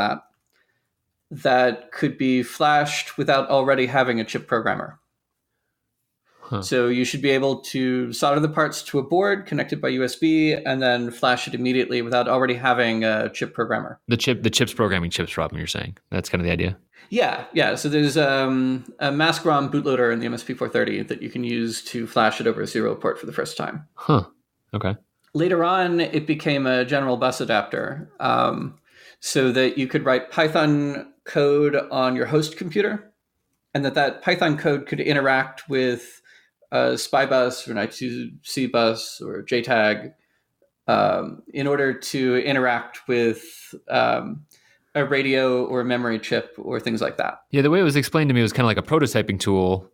that could be flashed without already having a chip programmer. Huh. So you should be able to solder the parts to a board connected by USB and then flash it immediately without already having a chip programmer. The chips programming chips problem, you're saying? That's kind of the idea? Yeah. So there's a mask ROM bootloader in the MSP430 that you can use to flash it over a serial port for the first time. Huh. Okay. Later on, it became a general bus adapter so that you could write Python code on your host computer, and that Python code could interact with a SPI bus or an I2C bus or JTAG in order to interact with a radio or a memory chip or things like that. Yeah, the way it was explained to me was kind of like a prototyping tool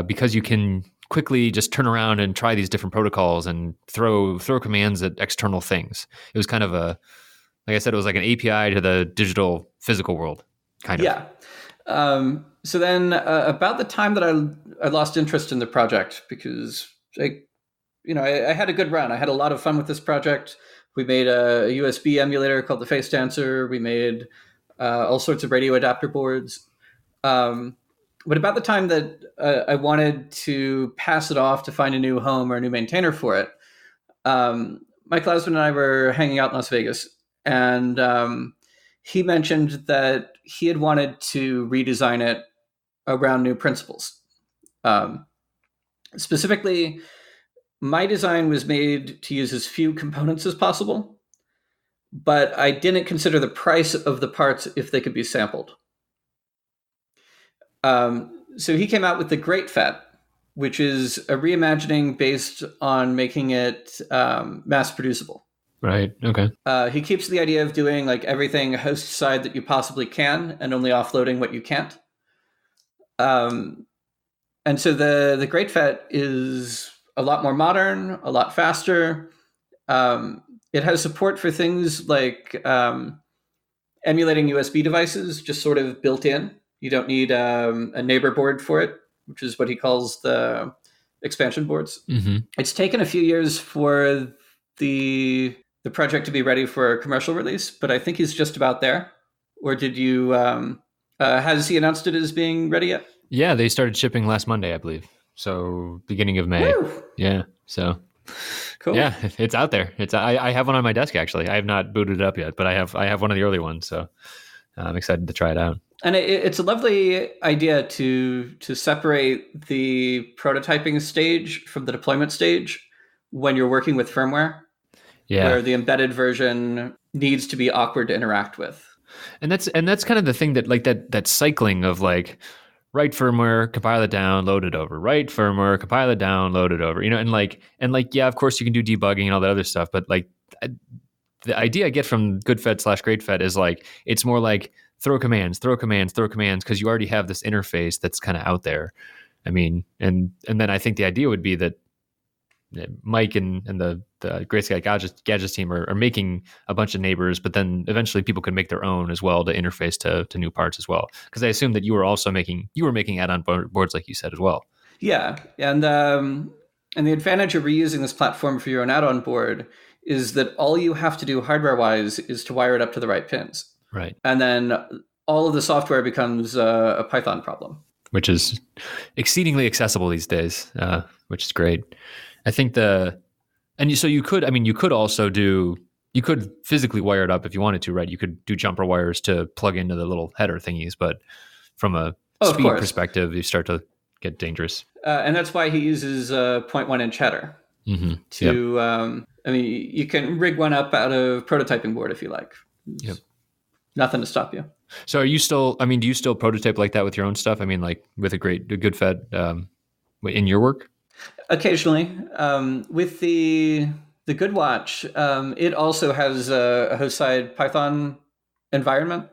because you can quickly just turn around and try these different protocols and throw commands at external things. It was kind of like I said, it was like an API to the digital physical world, kind of. Yeah. So then about the time that I lost interest in the project because I had a good run. I had a lot of fun with this project. We made a USB emulator called the FaceDancer. We made all sorts of radio adapter boards. But about the time that I wanted to pass it off to find a new home or a new maintainer for it, Mike Lasman and I were hanging out in Las Vegas. And he mentioned that he had wanted to redesign it around new principles. Specifically, my design was made to use as few components as possible, but I didn't consider the price of the parts if they could be sampled. So he came out with the GoodFET, which is a reimagining based on making it mass producible. Right. Okay. He keeps the idea of doing like everything host side that you possibly can and only offloading what you can't. And so the GoodFET is a lot more modern, a lot faster. It has support for things like emulating USB devices, just sort of built in. You don't need a neighbor board for it, which is what he calls the expansion boards. Mm-hmm. It's taken a few years for the project to be ready for a commercial release, but I think he's just about there. Or did you? Has he announced it as being ready yet? Yeah, they started shipping last Monday, I believe. So beginning of May. Woo! Yeah. So Cool. yeah, it's out there. I have one on my desk actually. I have not booted it up yet, but I have one of the early ones. So I'm excited to try it out. And it's a lovely idea to separate the prototyping stage from the deployment stage when you're working with firmware, Yeah. where the embedded version needs to be awkward to interact with. And that's kind of the thing that like that cycling of like write firmware, compile it down, load it over. Write firmware, compile it down, load it over. You know, and like yeah, of course you can do debugging and all that other stuff, but like the idea I get from GoodFET/GreatFET is like it's more like throw commands because you already have this interface that's kind of out there. I mean, and then I think the idea would be that Mike and the Great Sky Gadgets team are making a bunch of neighbors, but then eventually people can make their own as well to interface to new parts as well. Because I assume that you were making add-on boards like you said as well. Yeah, and the advantage of reusing this platform for your own add-on board is that all you have to do hardware-wise is to wire it up to the right pins. Right. And then all of the software becomes a Python problem. Which is exceedingly accessible these days, which is great. I think you could physically wire it up if you wanted to, right? You could do jumper wires to plug into the little header thingies, but from a speed perspective, you start to get dangerous. And that's why he uses 0.1 inch header. Mm-hmm. You can rig one up out of prototyping board if you like. Yep. Nothing to stop you. So do you still prototype like that with your own stuff? I mean, like with a GoodFET in your work? Occasionally. With the GoodWatch, it also has a host-side Python environment.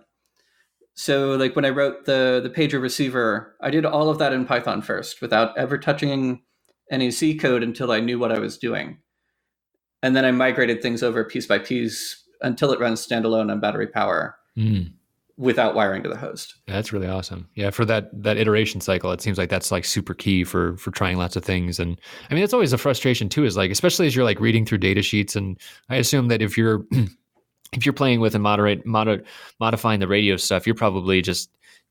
So like when I wrote the pager receiver, I did all of that in Python first without ever touching any C code until I knew what I was doing. And then I migrated things over piece by piece until it runs standalone on battery power without wiring to the host. That's really awesome. Yeah, for that iteration cycle, it seems like that's like super key for trying lots of things. And I mean, that's always a frustration too, is like, especially as you're like reading through data sheets. And I assume that if you're playing with and modifying the radio stuff, you're probably just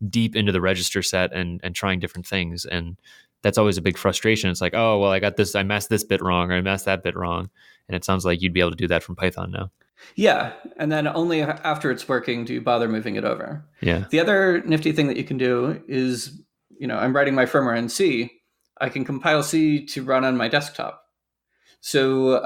deep into the register set and trying different things. And that's always a big frustration. It's like, oh, well, I masked this bit wrong or I masked that bit wrong. And it sounds like you'd be able to do that from Python now. Yeah, and then only after it's working do you bother moving it over. Yeah. The other nifty thing that you can do is, I'm writing my firmware in C. I can compile C to run on my desktop. So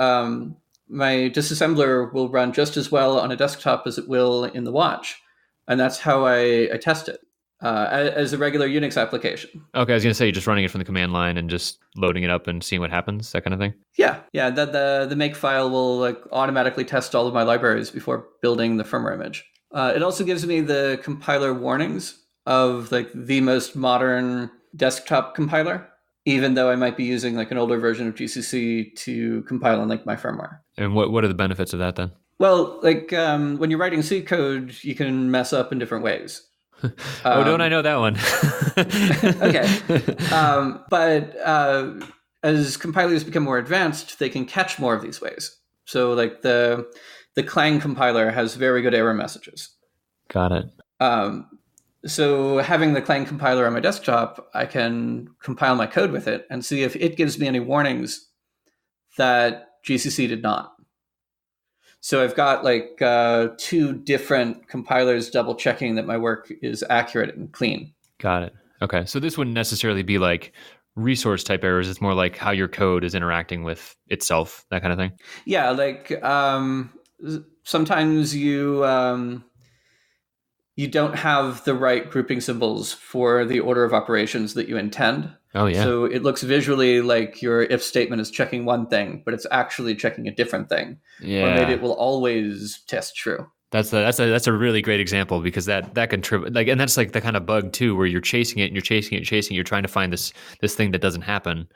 my disassembler will run just as well on a desktop as it will in the watch. And that's how I test it as a regular Unix application. Okay, I was going to say, you're just running it from the command line and just loading it up and seeing what happens, that kind of thing? Yeah. The make file will like automatically test all of my libraries before building the firmware image. It also gives me the compiler warnings of like the most modern desktop compiler, even though I might be using like an older version of GCC to compile on like my firmware. And what are the benefits of that then? Well, like when you're writing C code, you can mess up in different ways. Don't I know that one? Okay. But as compilers become more advanced, they can catch more of these ways. So like the Clang compiler has very good error messages. Got it. So having the Clang compiler on my desktop, I can compile my code with it and see if it gives me any warnings that GCC did not. So I've got like 2 different compilers double checking that my work is accurate and clean. Got it. Okay. So this wouldn't necessarily be like resource type errors. It's more like how your code is interacting with itself, that kind of thing. Yeah. Like sometimes you don't have the right grouping symbols for the order of operations that you intend. Oh, yeah. So it looks visually like your if statement is checking one thing, but it's actually checking a different thing. Yeah. Or maybe it will always test true. That's a really great example, because that can like, and that's like the kind of bug too, where you're chasing it and you're chasing it, you're trying to find this thing that doesn't happen,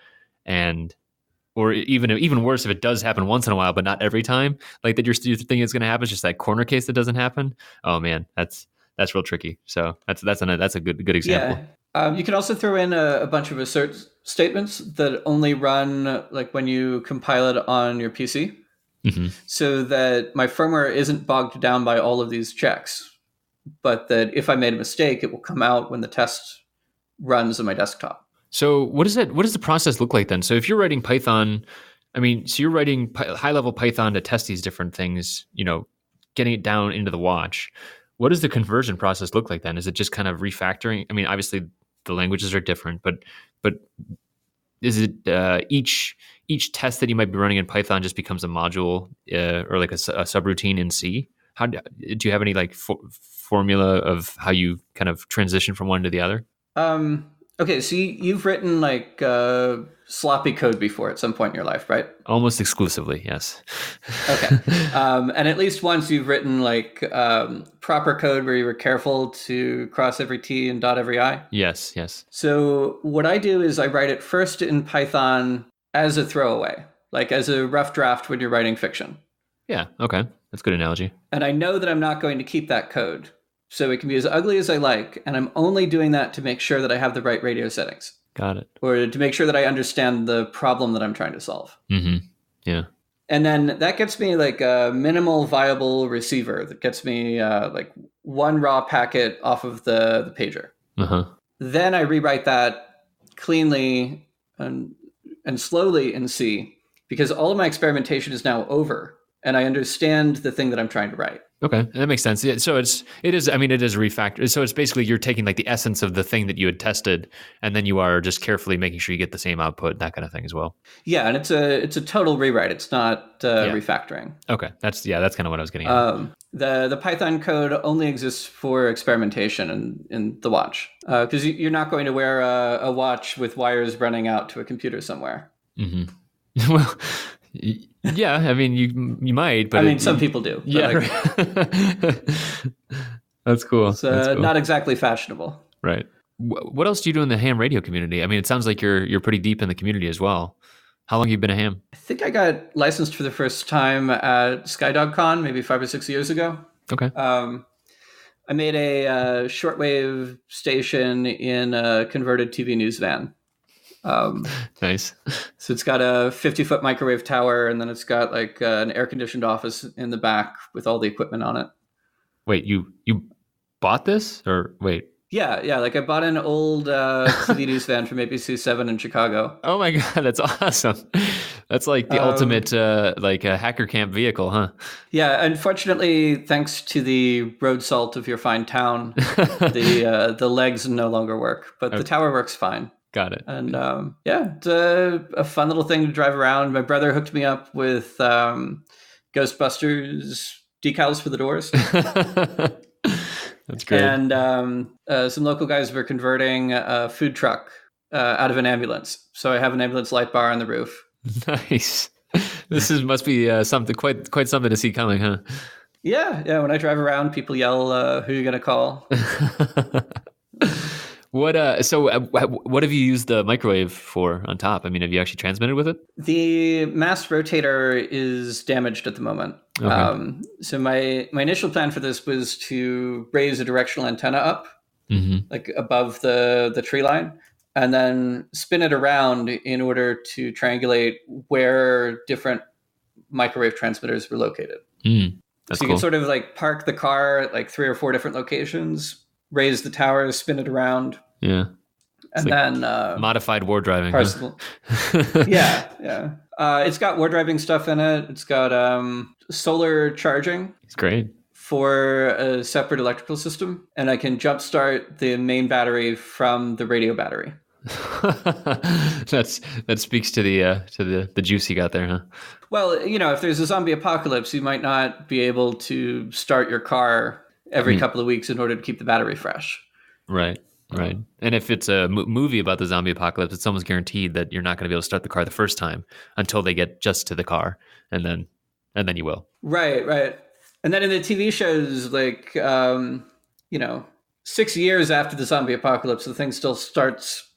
or even worse, if it does happen once in a while, but not every time, like that you're thinking it's going to happen, it's just that corner case that doesn't happen. Oh man, that's real tricky. So that's a good example. Yeah. You can also throw in a bunch of assert statements that only run like when you compile it on your PC, so that my firmware isn't bogged down by all of these checks, but that if I made a mistake, it will come out when the test runs on my desktop. So what does the process look like then? So if you're writing Python, I mean, so you're writing high level Python to test these different things, getting it down into the watch. What does the conversion process look like then? Is it just kind of refactoring? I mean, obviously the languages are different, but is it each test that you might be running in Python just becomes a module or like a subroutine in C? How do you have any like formula of how you kind of transition from one to the other? Okay, so you've written like sloppy code before at some point in your life, right? Almost exclusively, yes. Okay. And at least once you've written like proper code where you were careful to cross every T and dot every I? Yes. So what I do is I write it first in Python as a throwaway, like as a rough draft when you're writing fiction. Yeah, okay. That's a good analogy. And I know that I'm not going to keep that code. So it can be as ugly as I like, and I'm only doing that to make sure that I have the right radio settings. Got it. Or to make sure that I understand the problem that I'm trying to solve. Mm-hmm. Yeah. And then that gets me like a minimal viable receiver that gets me like one raw packet off of the pager. Uh-huh. Then I rewrite that cleanly and slowly in C because all of my experimentation is now over and I understand the thing that I'm trying to write. Okay, that makes sense. Yeah, so it is refactored. So it's basically you're taking like the essence of the thing that you had tested, and then you are just carefully making sure you get the same output, that kind of thing as well. Yeah, and it's a total rewrite. It's not refactoring. Okay, that's kind of what I was getting at. The Python code only exists for experimentation in the watch because you're not going to wear a watch with wires running out to a computer somewhere. Mm-hmm. Well. Yeah, I mean, you might, but I mean, some people do. Yeah, right. That's cool. It's not exactly fashionable. Right. What else do you do in the ham radio community? I mean, it sounds like you're pretty deep in the community as well. How long have you been a ham? I think I got licensed for the first time at SkyDogCon maybe 5 or 6 years ago. Okay. I made a shortwave station in a converted TV news van. Nice. So it's got a 50-foot microwave tower, and then it's got like an air-conditioned office in the back with all the equipment on it. Wait, you bought this or wait? Yeah. Like I bought an old TV news van from ABC7 in Chicago. Oh my god, that's awesome! That's like the ultimate like a hacker camp vehicle, huh? Yeah, unfortunately, thanks to the road salt of your fine town, the legs no longer work, but the tower works fine. Got it. And it's a fun little thing to drive around. My brother hooked me up with Ghostbusters decals for the doors. That's great. And some local guys were converting a food truck out of an ambulance. So I have an ambulance light bar on the roof. Nice. This must be something quite something to see coming, huh? Yeah. When I drive around, people yell, "Who are you gonna call?" What have you used the microwave for on top? I mean, have you actually transmitted with it? The mass rotator is damaged at the moment. Okay. So my initial plan for this was to raise a directional antenna up, like above the tree line, and then spin it around in order to triangulate where different microwave transmitters were located. So you can sort of like park the car at like 3 or 4 different locations, raise the tower, spin it around. Yeah. And like then modified war driving. Huh? Yeah. It's got war driving stuff in it. It's got solar charging. It's great. For a separate electrical system. And I can jumpstart the main battery from the radio battery. That speaks to the juice you got there, huh? Well, if there's a zombie apocalypse, you might not be able to start your car every couple of weeks in order to keep the battery fresh. Right. And if it's a movie about the zombie apocalypse, it's almost guaranteed that you're not going to be able to start the car the first time until they get just to the car, and then you will. Right. And then in the TV shows, like 6 years after the zombie apocalypse, the thing still starts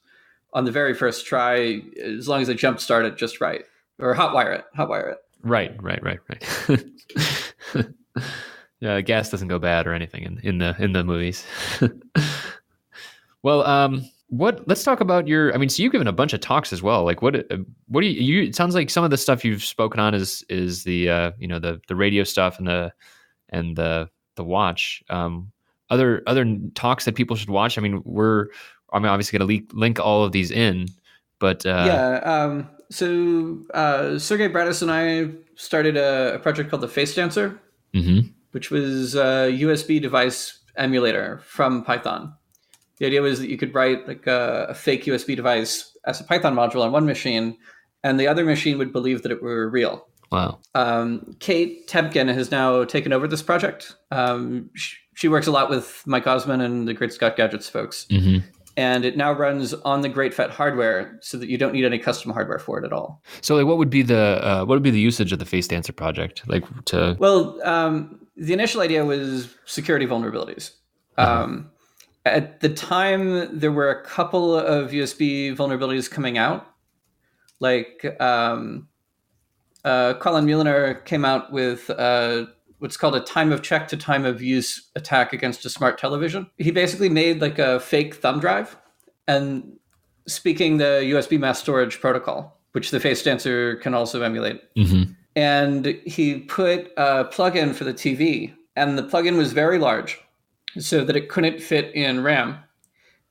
on the very first try, as long as they jump start it just right, or hotwire it. Right. Yeah, gas doesn't go bad or anything in the movies. Well, let's talk about your. I mean, so you've given a bunch of talks as well. Like, what do you? It sounds like some of the stuff you've spoken on is the the radio stuff and the watch. Other talks that people should watch. I mean, I'm obviously going to link all of these in, but so Sergey Bratis and I started a project called the FaceDancer, which was a USB device emulator from Python. The idea was that you could write like a fake USB device as a Python module on one machine, and the other machine would believe that it were real. Wow. Kate Temkin has now taken over this project. She works a lot with Mike Osman and the Great Scott Gadgets folks. And it now runs on the GoodFET hardware, so that you don't need any custom hardware for it at all. So, like, what would be the usage of the FaceDancer project? Like, to the initial idea was security vulnerabilities. At the time, there were a couple of USB vulnerabilities coming out. Like Colin Muellner came out with what's called a time of check to time of use attack against a smart television. He basically made like a fake thumb drive and speaking the USB mass storage protocol, which the FaceDancer can also emulate. And he put a plugin for the TV, and the plugin was very large so that it couldn't fit in RAM.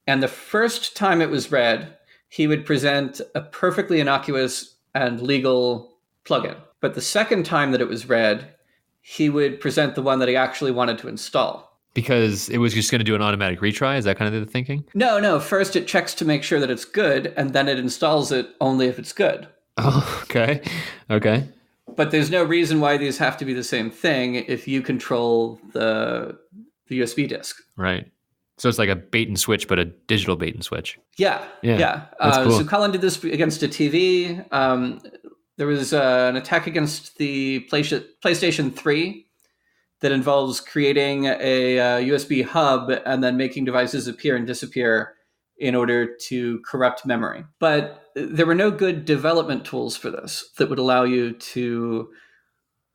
And the first time it was read, he would present a perfectly innocuous and legal plugin. But the second time that it was read, he would present the one that he actually wanted to install. Because it was just going to do an automatic retry? Is that kind of the thinking? No. First it checks to make sure that it's good, and then it installs it only if it's good. Oh, okay. But there's no reason why these have to be the same thing if you control the USB disk. Right. So it's like a bait and switch, but a digital bait and switch. Yeah. That's cool. So Colin did this against a TV. There was an attack against the PlayStation 3 that involves creating a USB hub and then making devices appear and disappear in order to corrupt memory. But there were no good development tools for this that would allow you to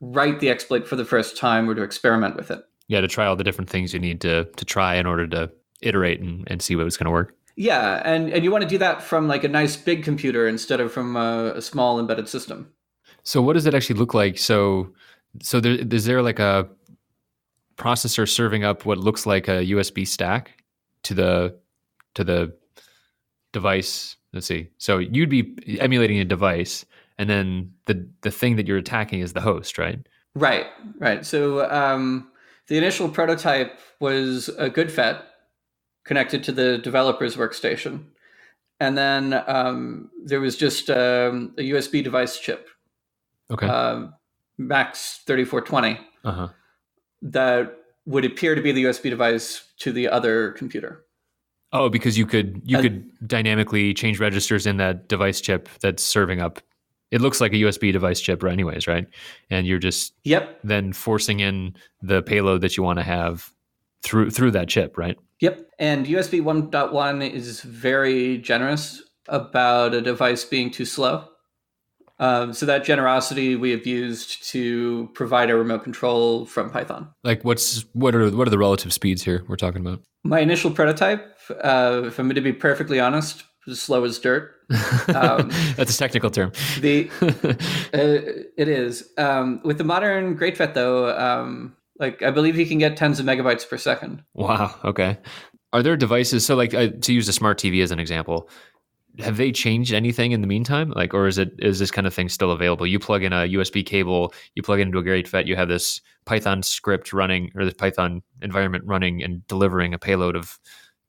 write the exploit for the first time or to experiment with it. Yeah, to try all the different things you need to try in order to iterate and see what was going to work. Yeah, and you want to do that from like a nice big computer instead of from a small embedded system. So what does it actually look like? So is there like a processor serving up what looks like a USB stack to the device? Let's see. So you'd be emulating a device, and then the thing that you're attacking is the host, right? Right. So the initial prototype was a GoodFET connected to the developer's workstation. And then there was just a USB device chip. Okay. Max 3420. That would appear to be the USB device to the other computer. Oh, because you could dynamically change registers in that device chip that's serving up. It looks like a USB device chip anyways, right? And you're just then forcing in the payload that you want to have through that chip, right? Yep. And USB 1.1 is very generous about a device being too slow. So that generosity we have used to provide a remote control from Python. Like what are the relative speeds here we're talking about? My initial prototype, if I'm going to be perfectly honest, was slow as dirt. That's a technical term. It is. With the modern GoodFET though, like I believe you can get tens of megabytes per second. Wow. Okay. Are there devices? So like to use a smart TV as an example, have they changed anything in the meantime? Like, or is this kind of thing still available? You plug in a USB cable, you plug it into a GoodFET, you have this Python script running or this Python environment running and delivering a payload of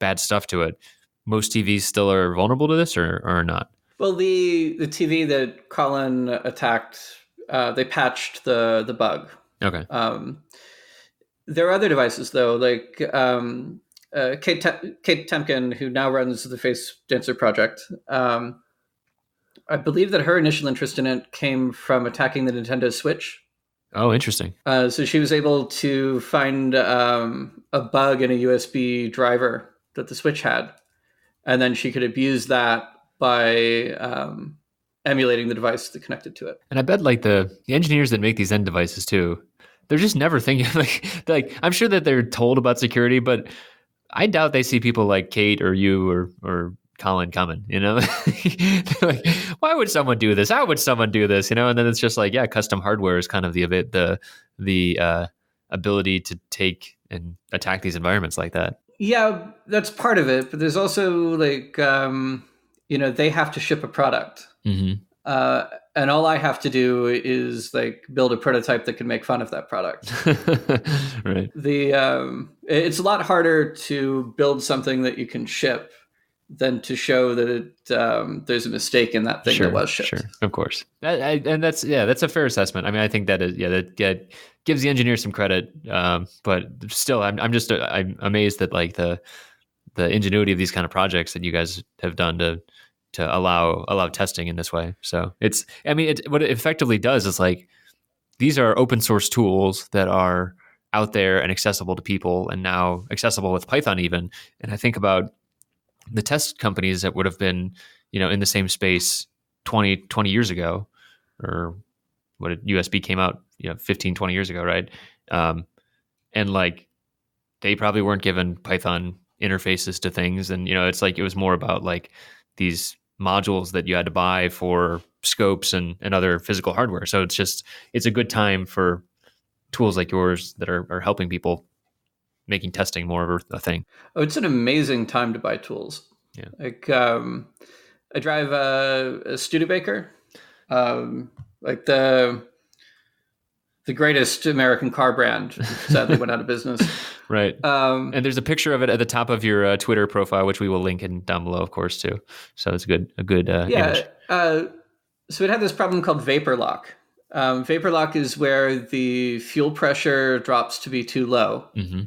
bad stuff to it. Most TVs still are vulnerable to this or not? Well, the TV that Colin attacked, they patched the bug. Okay. There are other devices though, like Kate Temkin, who now runs the FaceDancer project. I believe that her initial interest in it came from attacking the Nintendo Switch. Oh, interesting. So she was able to find a bug in a USB driver that the Switch had, and then she could abuse that by emulating the device that connected to it. And I bet like the engineers that make these end devices too, they're just never thinking like I'm sure that they're told about security, but I doubt they see people like Kate or you or Colin coming, you know. Like, why would someone do this? How would someone do this? You know, and then it's just like, yeah, custom hardware is kind of the ability to take and attack these environments like that. Yeah, that's part of it, but there's also like they have to ship a product. Mm-hmm. And all I have to do is like build a prototype that can make fun of that product. Right. It's a lot harder to build something that you can ship than to show that there's a mistake in that thing that was shipped. Sure, of course, and that's a fair assessment. I mean, I think that is that gives the engineer some credit, but still, I'm amazed that like the ingenuity of these kind of projects that you guys have done to allow testing in this way. So what it effectively does is like these are open source tools that are out there and accessible to people, and now accessible with Python even. And I think about the test companies that would have been, in the same space 20 years ago, or what USB came out, 15, 20 years ago, right? And like they probably weren't given Python interfaces to things, and it's like it was more about like these modules that you had to buy for scopes and other physical hardware. So it's a good time for tools like yours that are helping people, making testing more of a thing. Oh, it's an amazing time to buy tools. Yeah. Like I drive a Studebaker, like the greatest American car brand. Sadly, went out of business. Right. And there's a picture of it at the top of your Twitter profile, which we will link in down below, of course, too. So it's a good image. So it had this problem called vapor lock. Vapor lock is where the fuel pressure drops to be too low. Mm-hmm.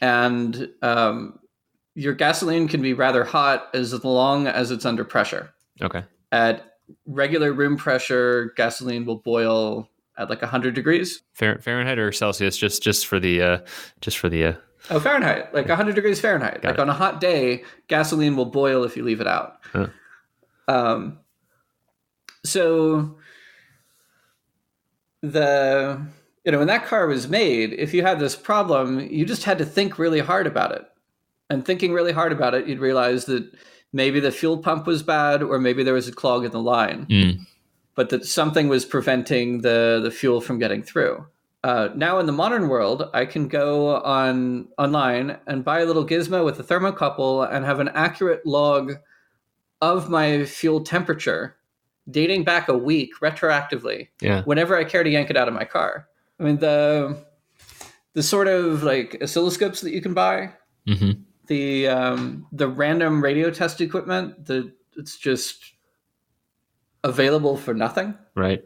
And your gasoline can be rather hot as long as it's under pressure. Okay. At regular room pressure, gasoline will boil at like 100 degrees. Fahrenheit or Celsius? Just for the Oh, Fahrenheit, like 100 degrees Fahrenheit. Like on a hot day, gasoline will boil if you leave it out. Huh. So when that car was made, if you had this problem, you just had to think really hard about it. And thinking really hard about it, you'd realize that maybe the fuel pump was bad, or maybe there was a clog in the line, but that something was preventing the fuel from getting through. Now in the modern world, I can go online and buy a little gizmo with a thermocouple and have an accurate log of my fuel temperature dating back a week retroactively. Yeah. Whenever I care to yank it out of my car. I mean, the sort of like oscilloscopes that you can buy, mm-hmm. the random radio test equipment that it's just available for nothing. Right.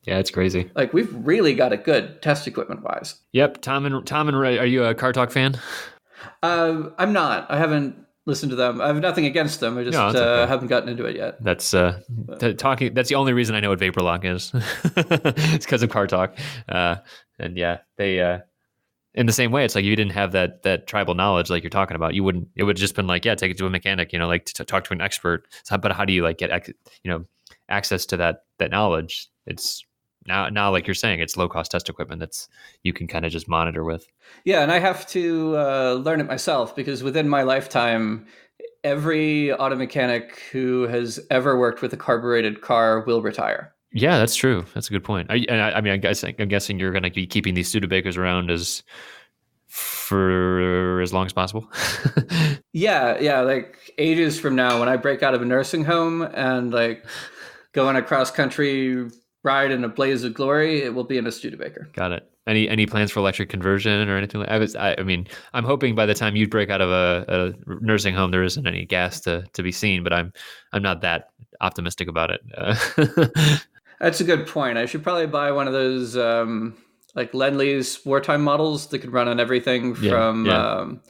Yeah, it's crazy. Like we've really got it good test equipment wise. Yep. Tom and Ray, are you a Car Talk fan? I'm not. I haven't listened to them. I have nothing against them. I just haven't gotten into it yet. That's talking. That's the only reason I know what vapor lock is. It's because of Car Talk. And yeah, they in the same way, it's like you didn't have that tribal knowledge like you're talking about. You wouldn't. It would have just been like, yeah, take it to a mechanic. Like to talk to an expert. So, but how do you like get access to that knowledge? It's now like you're saying, it's low cost test equipment that's you can kind of just monitor with. Yeah, and I have to learn it myself because within my lifetime, every auto mechanic who has ever worked with a carbureted car will retire. Yeah, that's true. That's a good point. I'm guessing you're going to be keeping these Studebakers around for as long as possible. Yeah, like ages from now, when I break out of a nursing home and like go on a cross country ride in a blaze of glory, it will be in a Studebaker. Got it. Any plans for electric conversion or anything like that? I'm hoping by the time you break out of a nursing home, there isn't any gas to be seen, but I'm not that optimistic about it. That's a good point. I should probably buy one of those like Lend-Lease wartime models that could run on everything from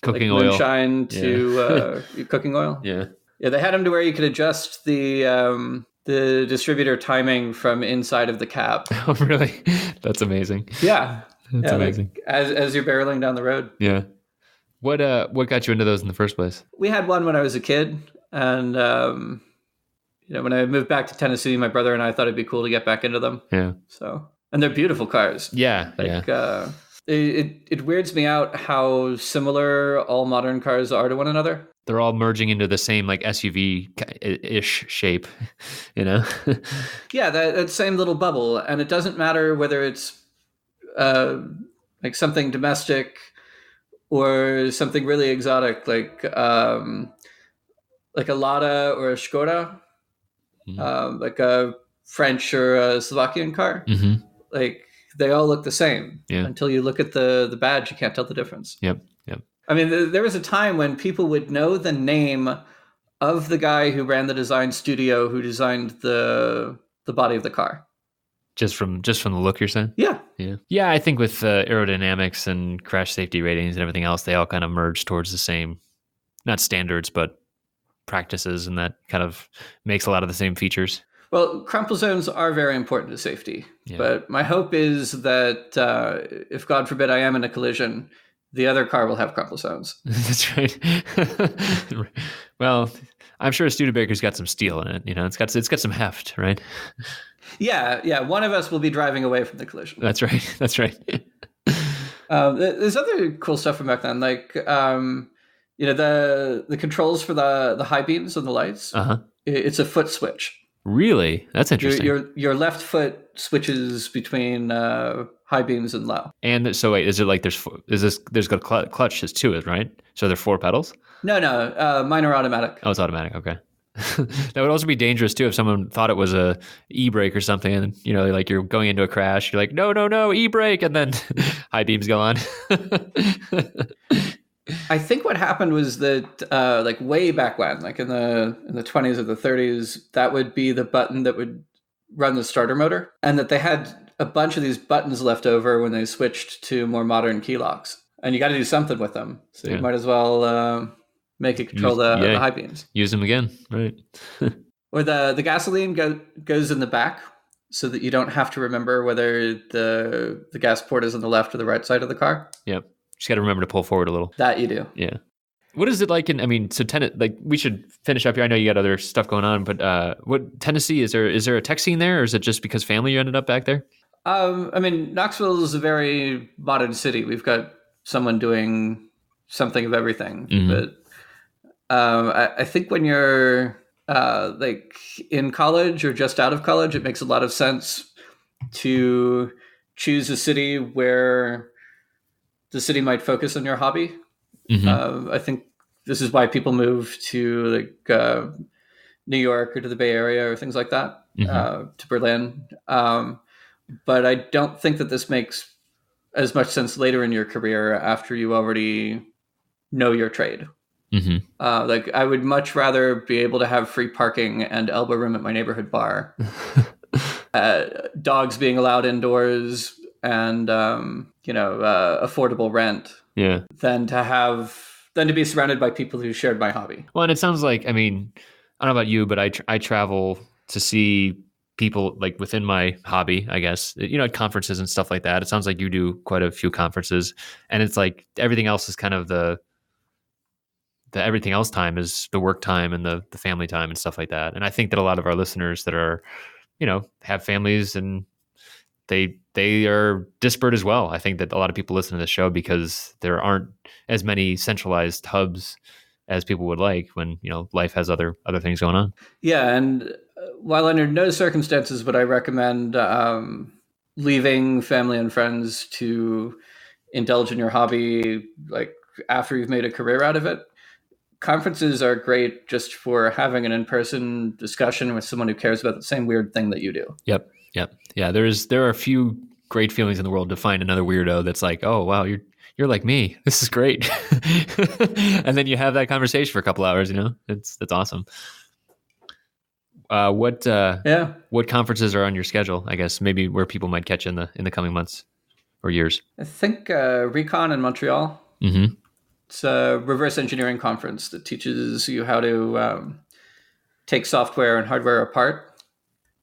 cooking like oil, moonshine to cooking oil. Yeah. They had them to where you could adjust the distributor timing from inside of the cab. Oh, really? That's amazing. Yeah. That's amazing. Like as you're barreling down the road. Yeah. What got you into those in the first place? We had one when I was a kid. And, when I moved back to Tennessee, my brother and I thought it'd be cool to get back into them. Yeah. So, and they're beautiful cars. Yeah. It weirds me out how similar all modern cars are to one another. They're all merging into the same like SUV-ish shape, Yeah, that same little bubble. And it doesn't matter whether it's like something domestic or something really exotic like a Lada or a Skoda, like a French or a Slovakian car. Mm-hmm. Like they all look the same until you look at the badge. You can't tell the difference. Yep. I mean, there was a time when people would know the name of the guy who ran the design studio who designed the body of the car. Just from the look, you're saying? Yeah. Yeah. I think with aerodynamics and crash safety ratings and everything else, they all kind of merge towards the same, not standards, but practices, and that kind of makes a lot of the same features. Well, crumple zones are very important to safety, but my hope is that if, God forbid, I am in a collision, the other car will have crumple zones. That's right. Well, I'm sure a Studebaker's got some steel in it. It's got some heft, right? Yeah. One of us will be driving away from the collision. That's right. There's other cool stuff from back then, like the controls for the high beams on the lights. It's a foot switch. Really? That's interesting. Your left foot switches between high beams and low. And so wait, is it like there's got clutches to it, right? So there are 4 pedals? No, mine are automatic. Oh, it's automatic. Okay. That would also be dangerous too if someone thought it was a e-brake or something, and like you're going into a crash, you're like, no, e-brake, and then high beams go on. I think what happened was that, like way back when, like in the 20s or the 30s, that would be the button that would run the starter motor, and that they had a bunch of these buttons left over when they switched to more modern key locks, and you got to do something with them. So you might as well make it control the high beams. Use them again, right? Or the gasoline goes in the back, so that you don't have to remember whether the gas port is on the left or the right side of the car. Yep. Just got to remember to pull forward a little. That you do. Yeah. What is it like like we should finish up here. I know you got other stuff going on, but what Tennessee, is there a tech scene there, or is it just because family you ended up back there? Knoxville is a very modern city. We've got someone doing something of everything. Mm-hmm. But I think when you're like in college or just out of college, it makes a lot of sense to choose a city where the city might focus on your hobby. Mm-hmm. I think this is why people move to like New York or to the Bay Area or things like that, to Berlin. But I don't think that this makes as much sense later in your career after you already know your trade. Mm-hmm. Like I would much rather be able to have free parking and elbow room at my neighborhood bar, dogs being allowed indoors, and affordable rent. Yeah. Than to be surrounded by people who shared my hobby. Well, and it sounds like, I don't know about you, but I travel to see people like within my hobby, I guess, at conferences and stuff like that. It sounds like you do quite a few conferences, and it's like everything else is kind of the everything else time is the work time and the family time and stuff like that. And I think that a lot of our listeners that are, have families and they are disparate as well. I think that a lot of people listen to this show because there aren't as many centralized hubs as people would like when, life has other things going on. Yeah. And while under no circumstances would I recommend leaving family and friends to indulge in your hobby, like after you've made a career out of it, conferences are great just for having an in-person discussion with someone who cares about the same weird thing that you do. Yep. Yeah. There are a few great feelings in the world to find another weirdo that's like, oh wow, you're like me. This is great. And then you have that conversation for a couple hours. That's awesome. What conferences are on your schedule? I guess maybe where people might catch in the coming months or years. I think Recon in Montreal. Mm-hmm. It's a reverse engineering conference that teaches you how to take software and hardware apart.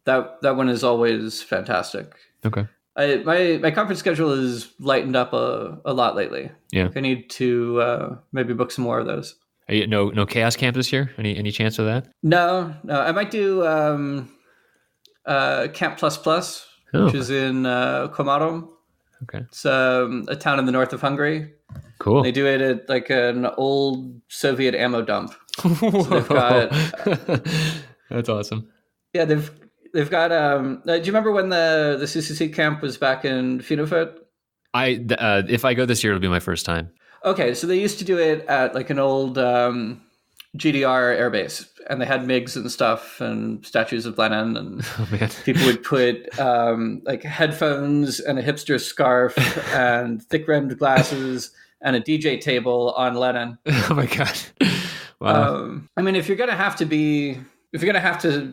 That one is always fantastic. Okay. My conference schedule has lightened up a lot lately. Yeah. I need to maybe book some more of those. Are you, no Chaos Camp this year? Any chance of that? No. I might do Camp Plus Plus, which is in Komárom. Okay. It's a town in the north of Hungary. Cool. They do it at like an old Soviet ammo dump. So they've got, that's awesome. Yeah, they've got. Do you remember when the CCC camp was back in Finofurt? If I go this year, it'll be my first time. Okay, so they used to do it at like an old GDR airbase, and they had MiGs and stuff and statues of Lenin, and people would put like headphones and a hipster scarf and thick-rimmed glasses and a DJ table on Lenin. Oh my God. Wow. I mean, if you're going to have to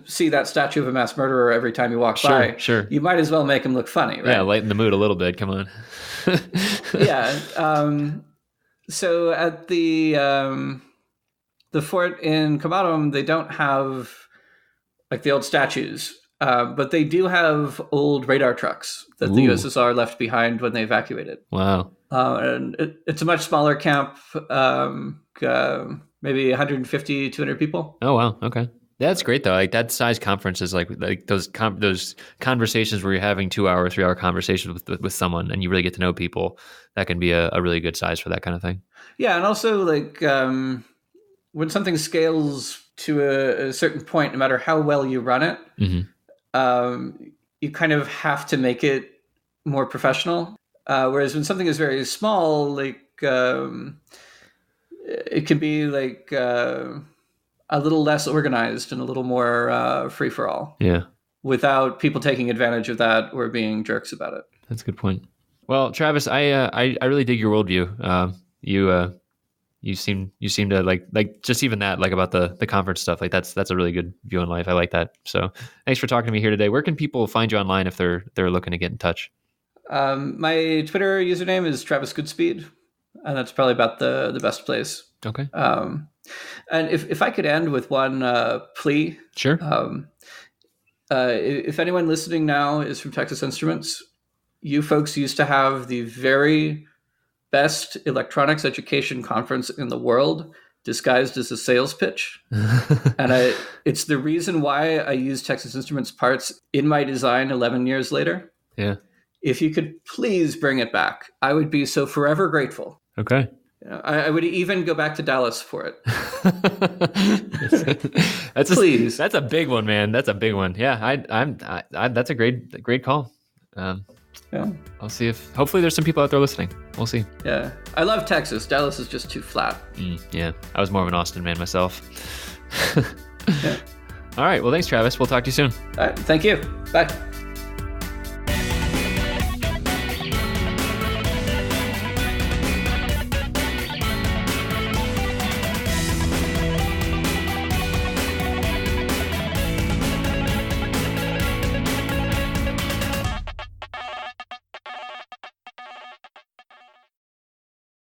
see that statue of a mass murderer every time you walk by, you might as well make him look funny, right? Yeah, lighten the mood a little bit. Come on. Yeah. So at the fort in Kamadom, they don't have like the old statues, but they do have old radar trucks that the USSR left behind when they evacuated. Wow. And it's a much smaller camp, maybe 150, 200 people. Oh, wow. Okay. That's great, though. Like that size conferences, like those conversations where you're having 2 hour, 3 hour conversations with someone and you really get to know people, that can be a really good size for that kind of thing. Yeah. And also like when something scales to a certain point, no matter how well you run it, you kind of have to make it more professional. Whereas when something is very small, like it can be like a little less organized and a little more free for all. Yeah. Without people taking advantage of that or being jerks about it. That's a good point. Well, Travis, I really dig your worldview. You seem to like just even that, like about the conference stuff. Like that's a really good view in life. I like that. So thanks for talking to me here today. Where can people find you online if they're looking to get in touch? My Twitter username is Travis Goodspeed, and that's probably about the best place. Okay. And if I could end with one plea. Sure. If anyone listening now is from Texas Instruments, you folks used to have the very best electronics education conference in the world, disguised as a sales pitch. And it's the reason why I use Texas Instruments parts in my design 11 years later. Yeah. If you could please bring it back, I would be so forever grateful. Okay. I would even go back to Dallas for it. Please. That's a big one, man. That's a big one. Yeah, that's a great call. Yeah. I'll see if hopefully there's some people out there listening. We'll see. Yeah. I love Texas. Dallas is just too flat. Yeah. I was more of an Austin man myself. Yeah. All right. Well, thanks, Travis. We'll talk to you soon. All right. Thank you. Bye.